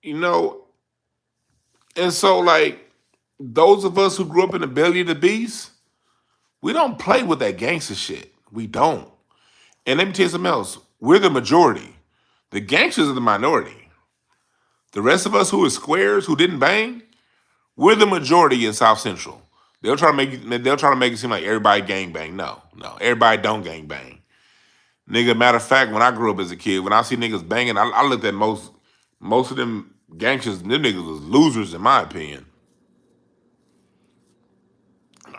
you know, and so, like, those of us who grew up in the belly of the beast, we don't play with that gangster shit. We don't. And let me tell you something else. We're the majority. The gangsters are the minority. The rest of us who are squares, who didn't bang, we're the majority in South Central. They'll try to make it seem like everybody gang bang. No, everybody don't gang bang. Nigga, matter of fact, when I grew up as a kid, when I see niggas banging, I looked at most of them gangsters, them niggas was losers in my opinion.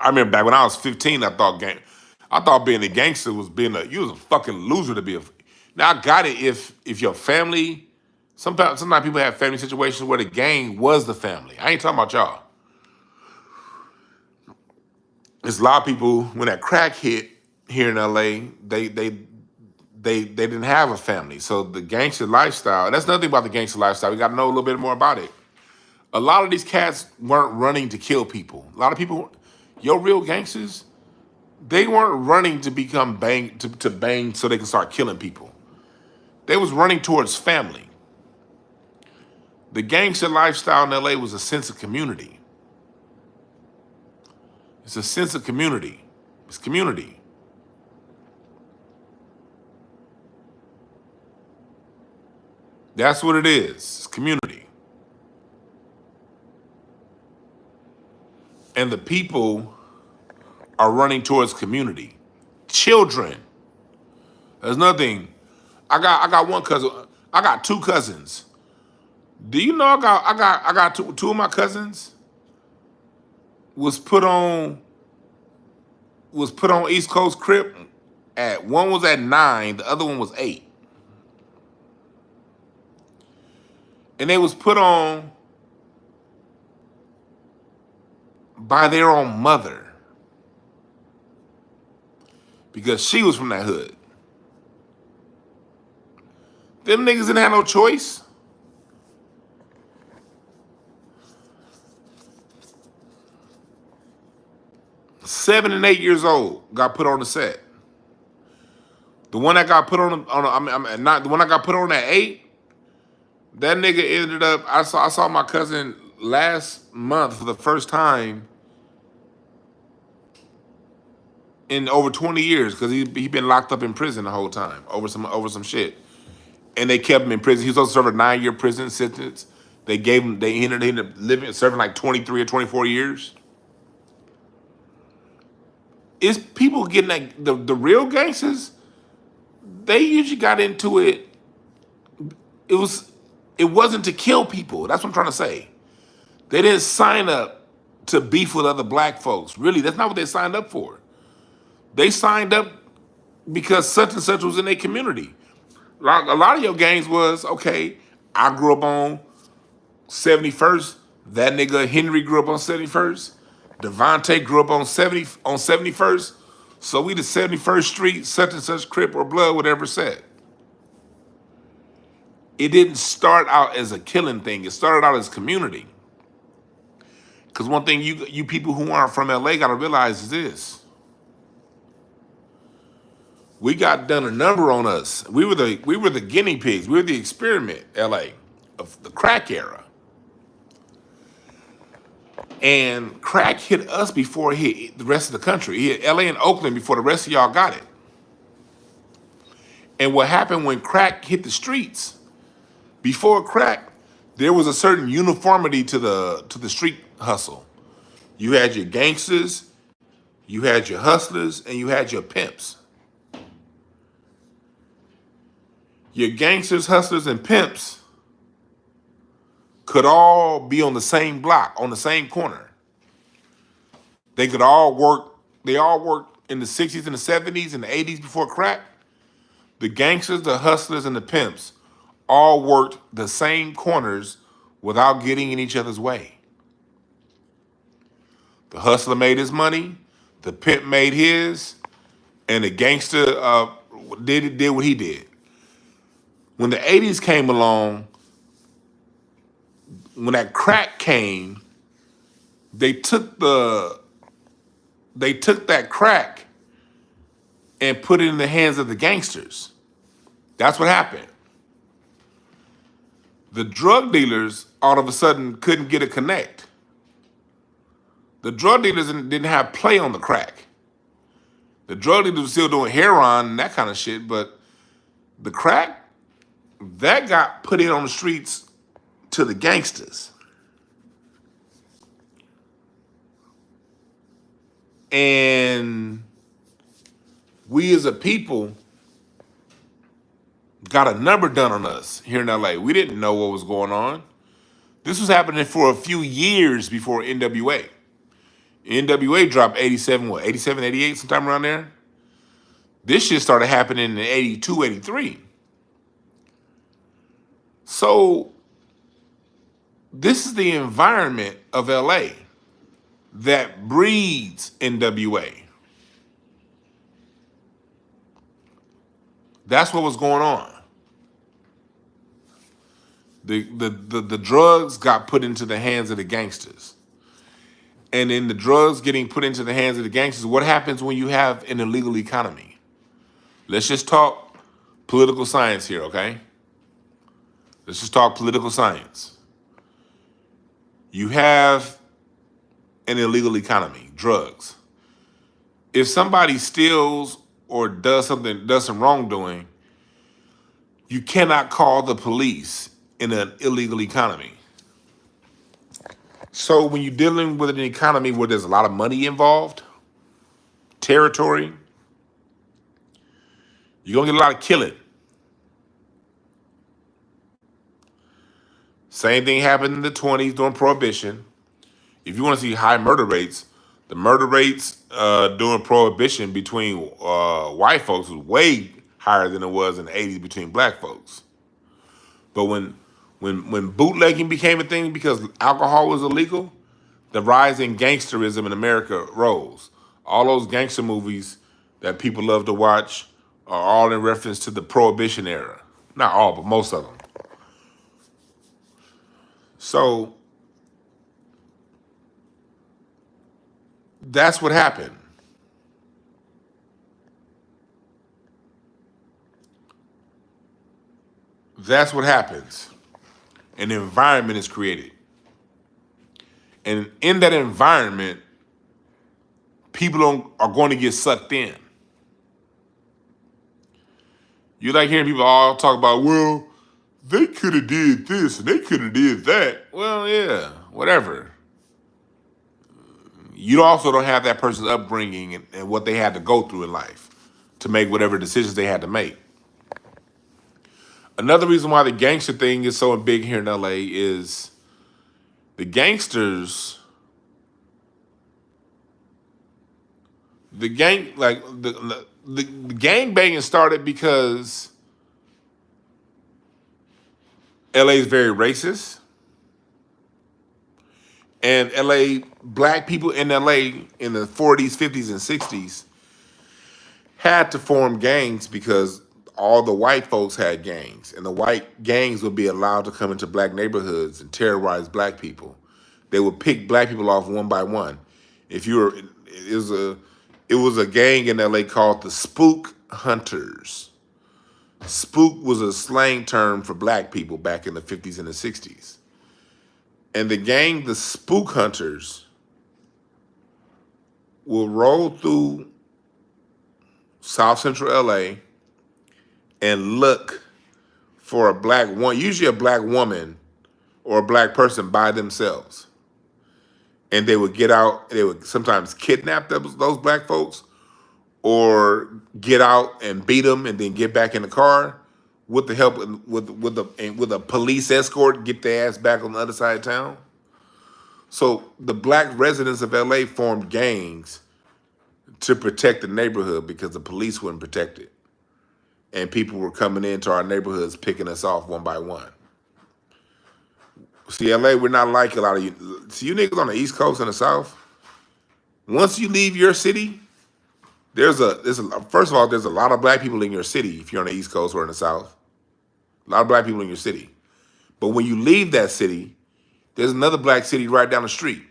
I remember back when I was 15, I thought being a gangster was you was a fucking loser to be a. Now I got it if your family, sometimes people have family situations where the gang was the family. I ain't talking about y'all. There's a lot of people when that crack hit here in LA, they didn't have a family. So the gangster lifestyle, and that's another thing about the gangster lifestyle. We got to know a little bit more about it. A lot of these cats weren't running to kill people. A lot of people, your real gangsters, they weren't running to become to bang so they can start killing people. They was running towards family. The gangster lifestyle in LA was a sense of community. It's a sense of community. It's community. That's what it is. It's community. And the people are running towards community. Children There's nothing. I got one cousin. I got two cousins. Do you know I got two of my cousins was put on East Coast Crip at one was at 9, the other one was 8. And they was put on by their own mother because she was from that hood. Them niggas didn't have no choice. Seven and 8 years old got put on the set. The one that got put on not the one that got put on at 8. That nigga ended up. I saw my cousin last month for the first time in over 20 years because he been locked up in prison the whole time over some shit, and they kept him in prison. He was supposed to serve a 9-year prison sentence. They ended up serving like 23 or 24 years. It's people getting that the real gangsters. They usually got into it. It wasn't to kill people. That's what I'm trying to say. They didn't sign up to beef with other black folks. Really, that's not what they signed up for. They signed up because such and such was in their community. Like a lot of your gangs was, okay, I grew up on 71st. That nigga Henry grew up on 71st. Devontae grew up on 71st. So we the 71st Street, such and such Crip or Blood, whatever said. It didn't start out as a killing thing. It started out as community. Because one thing you people who aren't from LA gotta realize is this. We got done a number on us. We were the guinea pigs. We were the experiment, LA, of the crack era. And crack hit us before it hit the rest of the country. It hit LA and Oakland before the rest of y'all got it. And what happened when crack hit the streets, before crack, there was a certain uniformity to the street hustle. You had your gangsters, you had your hustlers, and you had your pimps. Your gangsters, hustlers, and pimps could all be on the same block, on the same corner. They all worked in the 60s and the 70s and the 80s before crack. The gangsters, the hustlers, and the pimps all worked the same corners without getting in each other's way. The hustler made his money, the pimp made his, and the gangster did what he did. When the 80s came along, when that crack came, they took that crack and put it in the hands of the gangsters. That's what happened. The drug dealers all of a sudden couldn't get a connect. The drug dealers didn't have play on the crack. The drug dealers were still doing heroin and that kind of shit, but the crack, that got put in on the streets to the gangsters. And we as a people got a number done on us here in LA. We didn't know what was going on. This was happening for a few years before NWA. NWA dropped 87, 88, sometime around there. This shit started happening in 82, 83. So this is the environment of LA that breeds NWA. That's what was going on. The drugs got put into the hands of the gangsters. And in the drugs getting put into the hands of the gangsters, what happens when you have an illegal economy? Let's just talk political science here, okay? Let's just talk political science. You have an illegal economy, drugs. If somebody steals or does some wrongdoing, you cannot call the police in an illegal economy. So when you're dealing with an economy where there's a lot of money involved, territory, You're going to get a lot of killing. Same thing happened in the 20s during Prohibition. If you want to see high murder rates, the murder rates during Prohibition between white folks was way higher than it was in the 80s between black folks. But when bootlegging became a thing because alcohol was illegal, the rise in gangsterism in America rose. All those gangster movies that people love to watch are all in reference to the Prohibition era. Not all, but most of them. So that's what happened. That's what happens. An environment is created. And in that environment, people are going to get sucked in. You like hearing people all talk about, well, they could have did this and they could have did that. Well, yeah, whatever. You also don't have that person's upbringing and what they had to go through in life to make whatever decisions they had to make. Another reason why the gangster thing is so big here in LA is the gangsters, the gang banging started because LA is very racist. And LA, black people in LA in the 40s, 50s, and 60s had to form gangs because all the white folks had gangs. And the white gangs would be allowed to come into black neighborhoods and terrorize black people. They would pick black people off one by one. If you were, it was a gang in LA called the Spook Hunters. Spook was a slang term for black people back in the 50s and the 60s. And the gang, the Spook Hunters, will roll through South Central LA and look for a black one, usually a black woman or a black person by themselves. And they would get out, they would sometimes kidnap those black folks or get out and beat them and then get back in the car with the help with a police escort, get their ass back on the other side of town. So the black residents of LA formed gangs to protect the neighborhood because the police wouldn't protect it. And people were coming into our neighborhoods picking us off one by one. See, LA, we're not like a lot of you. See, you niggas on the East Coast and the South, once you leave your city, first of all, there's a lot of black people in your city if you're on the East Coast or in the South. A lot of black people in your city. But when you leave that city, there's another black city right down the street.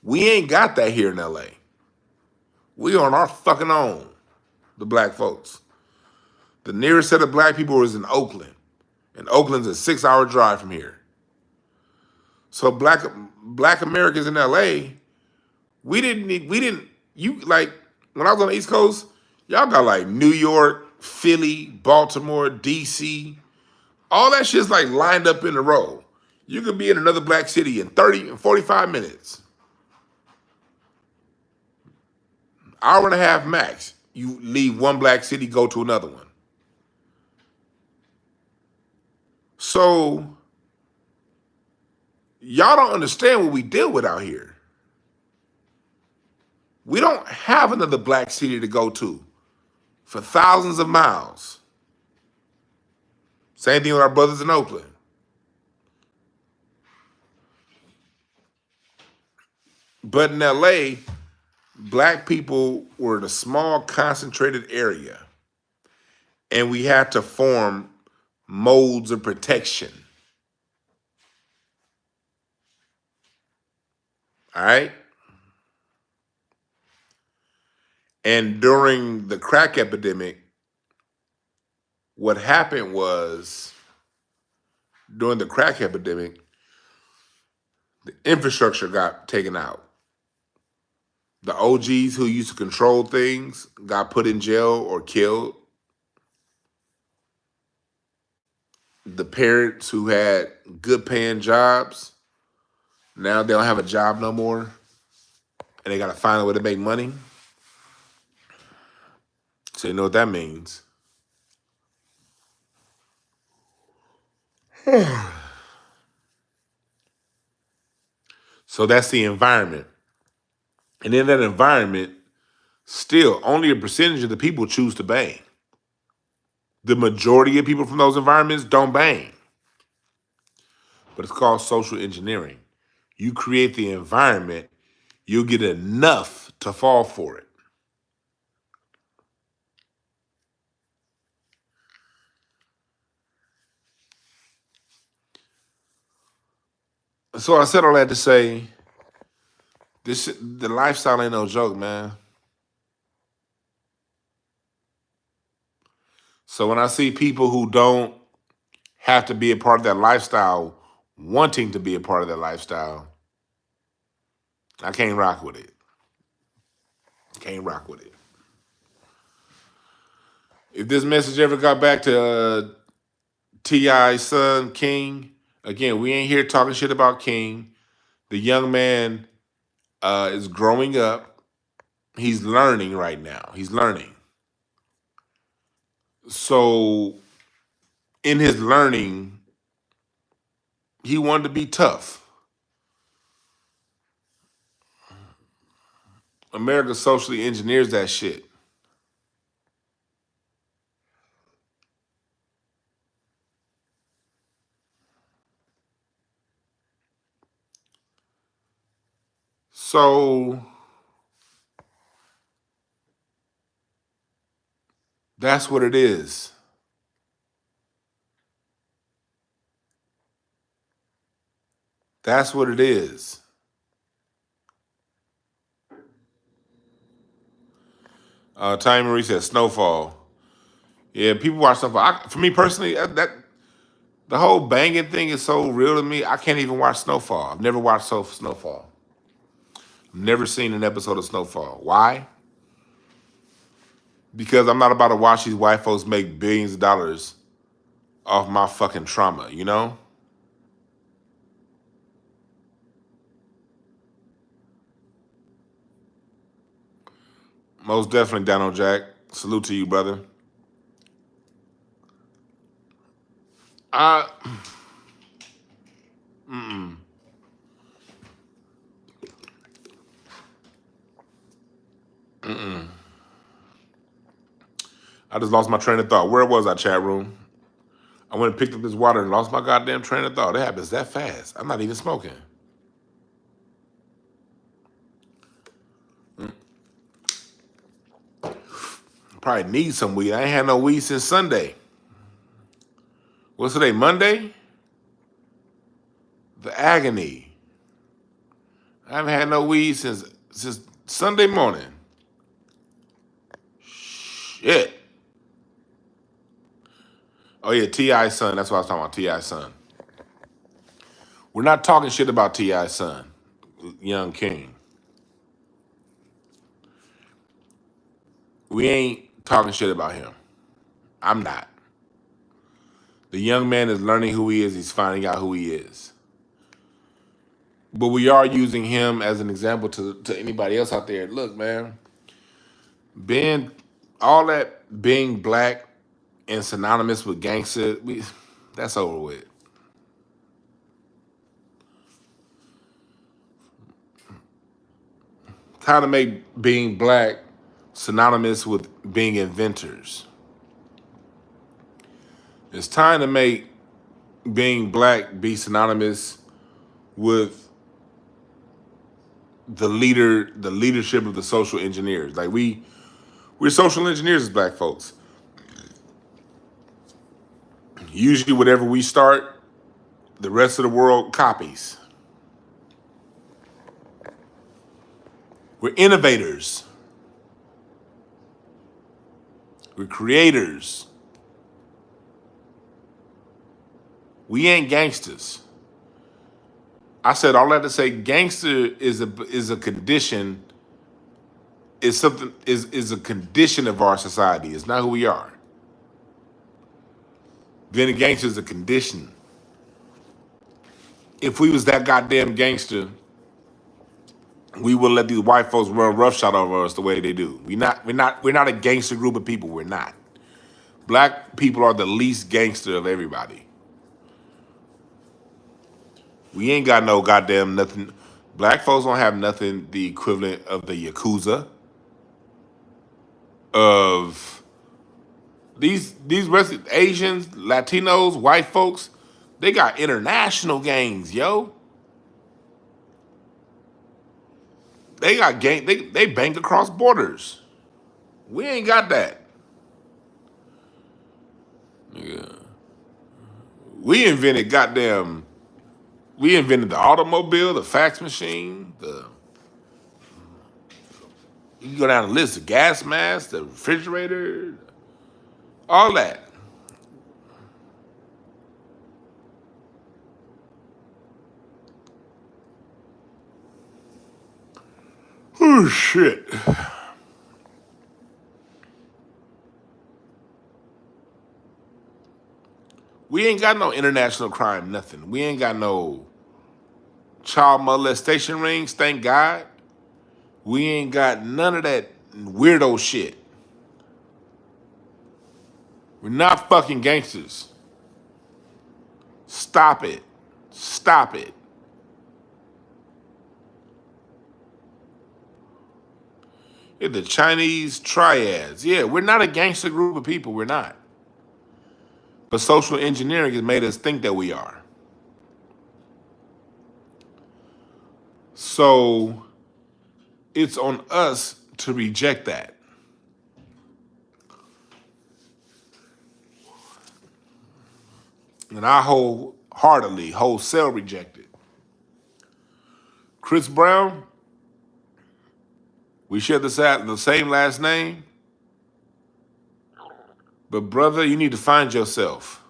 We ain't got that here in LA. We on our fucking own, the black folks. The nearest set of black people is in Oakland. And Oakland's a 6-hour drive from here. So black Americans in LA, when I was on the East Coast, y'all got like New York, Philly, Baltimore, DC. All that shit's like lined up in a row. You could be in another black city in 30 and 45 minutes. Hour and a half max. You leave one black city, go to another one. So y'all don't understand what we deal with out here. We don't have another black city to go to for thousands of miles. Same thing with our brothers in Oakland. But in LA, black people were in a small concentrated area. And we had to form modes of protection. All right? And during the crack epidemic, what happened was, during the crack epidemic, the infrastructure got taken out. The OGs who used to control things got put in jail or killed. The parents who had good paying jobs, now they don't have a job no more. And they got to find a way to make money. So you know what that means. So that's the environment. And in that environment, still only a percentage of the people choose to bang. The majority of people from those environments don't bang. But it's called social engineering. You create the environment, you'll get enough to fall for it. So I said all that to say, the lifestyle ain't no joke, man. So when I see people who don't have to be a part of that lifestyle, wanting to be a part of that lifestyle, I can't rock with it. Can't rock with it. If this message ever got back to T.I.'s son, King, again, we ain't here talking shit about King. The young man is growing up. He's learning right now. He's learning. So in his learning, he wanted to be tough. America socially engineers that shit. So that's what it is. That's what it is. Time Marie says Snowfall. Yeah, people watch Snowfall. For me personally, that the whole banging thing is so real to me. I can't even watch Snowfall. I've never watched Snowfall. I've never seen an episode of Snowfall. Why? Because I'm not about to watch these white folks make billions of dollars off my fucking trauma, you know? Most definitely, Dano Jack. Salute to you, brother. I just lost my train of thought. Where was I, chat room? I went and picked up this water and lost my goddamn train of thought. It happens that fast. I'm not even smoking. Probably need some weed. I ain't had no weed since Sunday. What's today, Monday? The agony. I haven't had no weed since Sunday morning. Shit. Oh yeah, T.I.'s son. That's what I was talking about, T.I.'s son. We're not talking shit about T.I.'s son, Young King. We ain't talking shit about him. I'm not. The young man is learning who he is. He's finding out who he is. But we are using him as an example to anybody else out there. Look, man, all that being black and synonymous with gangster, that's over with. Time to make being black synonymous with being inventors. It's time to make being black be synonymous with the leadership of the social engineers. Like we're social engineers as black folks. Usually whatever we start, the rest of the world copies. We're innovators. We're creators. We ain't gangsters. I said all that to say gangster is a condition, is a condition of our society. It's not who we are. Being a gangster is a condition. If we was that goddamn gangster, We wouldn't let these white folks run roughshod over us the way they do. We're not a gangster group of people. We're not. Black people are the least gangster of everybody. We ain't got no goddamn nothing. Black folks don't have nothing the equivalent of the Yakuza, of these rest Asians, Latinos, white folks. They got international gangs, yo. They got gang. They bank across borders. We ain't got that. Yeah. We invented goddamn. We invented the automobile, the fax machine, the. You can go down the list: the gas mask, the refrigerator, all that. Oh shit. We ain't got no international crime, nothing. We ain't got no child molestation rings, thank God. We ain't got none of that weirdo shit. We're not fucking gangsters. Stop it. Stop it. Yeah, the Chinese triads. Yeah, we're not a gangster group of people. We're not. But social engineering has made us think that we are. So it's on us to reject that. And I wholesale reject it. Chris Brown, we share the same last name. But brother, you need to find yourself.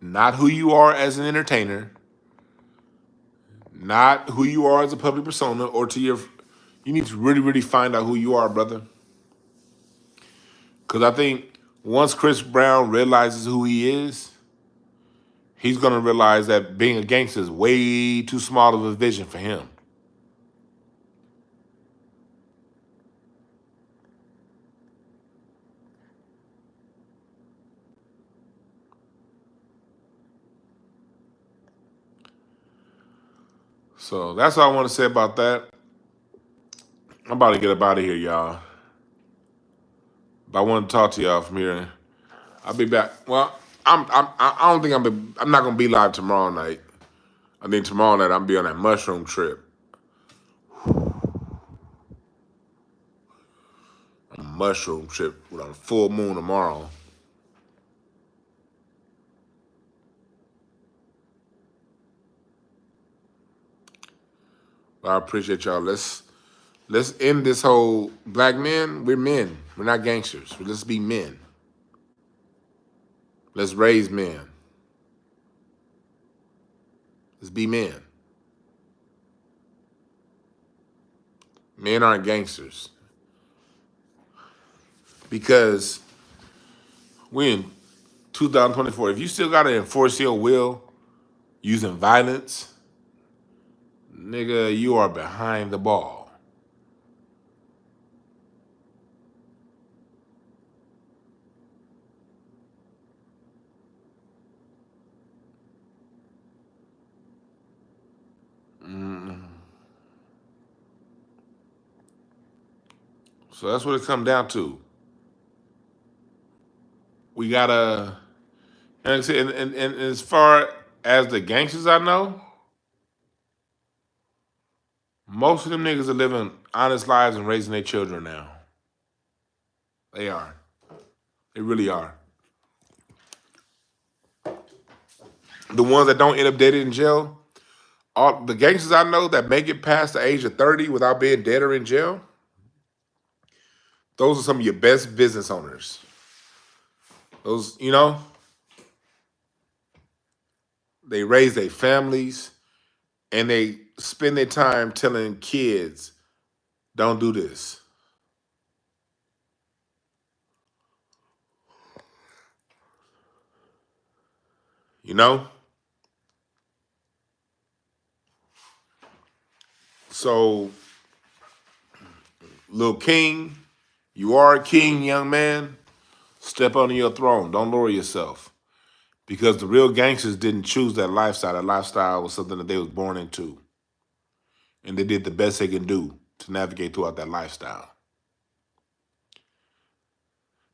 Not who you are as an entertainer, not who you are as a public persona, or to your. You need to really, really find out who you are, brother. Because I think once Chris Brown realizes who he is, he's going to realize that being a gangster is way too small of a vision for him. So that's all I want to say about that. I'm about to get up out of here, y'all. But I want to talk to y'all from here. I'll be back. Well, I don't think I'm not gonna be live tomorrow night. I think tomorrow night I'm be on that mushroom trip. A mushroom trip with a full moon tomorrow. But I appreciate y'all. Let's end this whole black men. We're men. We're not gangsters. Let's be men. Let's raise men. Let's be men. Men aren't gangsters. Because we're in 2024. If you still gotta enforce your will using violence, nigga, you are behind the ball. So that's what it comes down to. We gotta, and, like I said, and as far as the gangsters I know, most of them niggas are living honest lives and raising their children now. They are. They really are. The ones that don't end up dead in jail, all the gangsters I know that make it past the age of 30 without being dead or in jail, those are some of your best business owners. Those, they raise their families and they spend their time telling kids, don't do this. You know? So, Lil King, you are a king, young man. Step onto your throne. Don't lower yourself. Because the real gangsters didn't choose that lifestyle. That lifestyle was something that they was born into. And they did the best they can do to navigate throughout that lifestyle.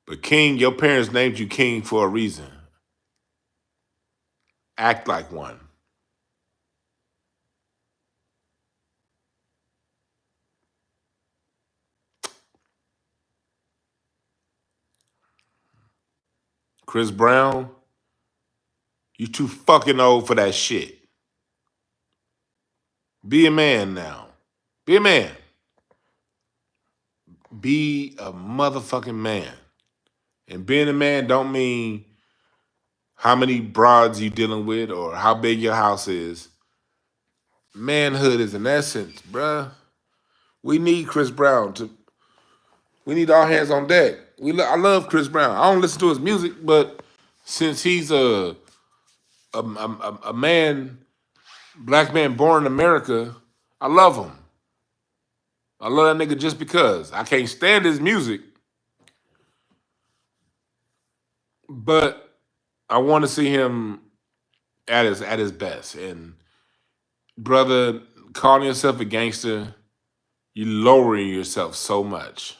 But King, your parents named you King for a reason. Act like one. Chris Brown, you too fucking old for that shit. Be a man now. Be a man. Be a motherfucking man. And being a man don't mean how many broads you dealing with or how big your house is. Manhood is an essence, bruh. We need Chris Brown to. We need all hands on deck. I love Chris Brown. I don't listen to his music, but since he's a man, black man born in America, I love him. I love that nigga just because. I can't stand his music, but I want to see him at his best. And brother, calling yourself a gangster, you lowering yourself so much.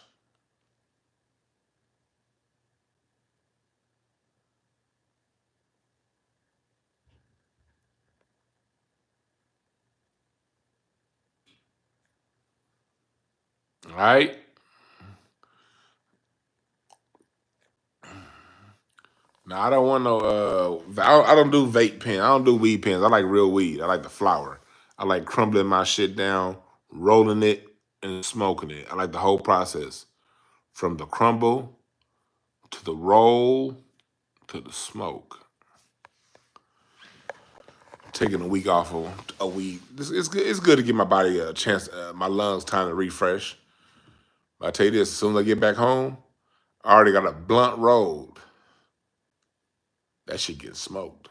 All right? Now I don't want no. I don't do vape pen. I don't do weed pens. I like real weed. I like the flower. I like crumbling my shit down, rolling it, and smoking it. I like the whole process, from the crumble to the roll to the smoke. Taking a week off of a week. It's good. It's good to give my body a chance, my lungs time to refresh. But I tell you this: as soon as I get back home, I already got a blunt rolled. That shit gets smoked.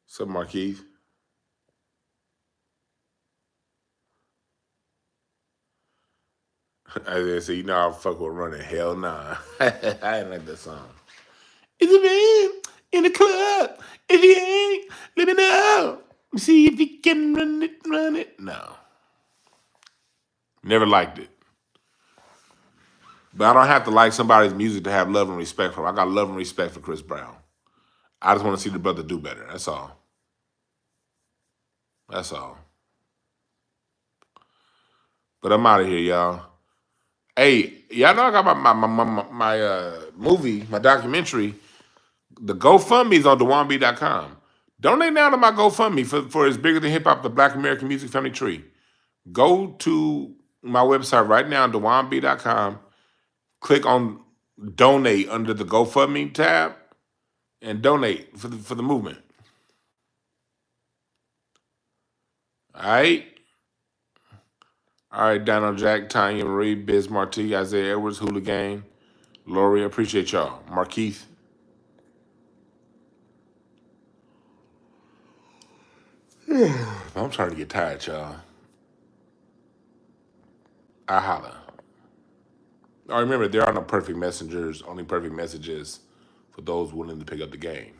What's up, Marquise? I didn't say, you know, I fuck with running. Hell nah. I didn't like that song. It's a man in the club. If you ain't, let me know. See if you can run it, run it. No. Never liked it. But I don't have to like somebody's music to have love and respect for him. I got love and respect for Chris Brown. I just want to see the brother do better. That's all. That's all. But I'm out of here, y'all. Hey, y'all know I got my movie, my documentary. The GoFundMe is on DwannBrown.com. Donate now to my GoFundMe for It's Bigger Than Hip Hop, the Black American Music Family Tree. Go to my website right now, DwannBrown.com. Click on donate under the GoFundMe tab and donate for the movement. All right? All right, Donald Jack, Tanya Marie, Biz Marti, Isaiah Edwards, Hula Gang, Lori, I appreciate y'all. Markeith. I'm starting to get tired, y'all. I holla. Remember, there are no perfect messengers, only perfect messages for those willing to pick up the game.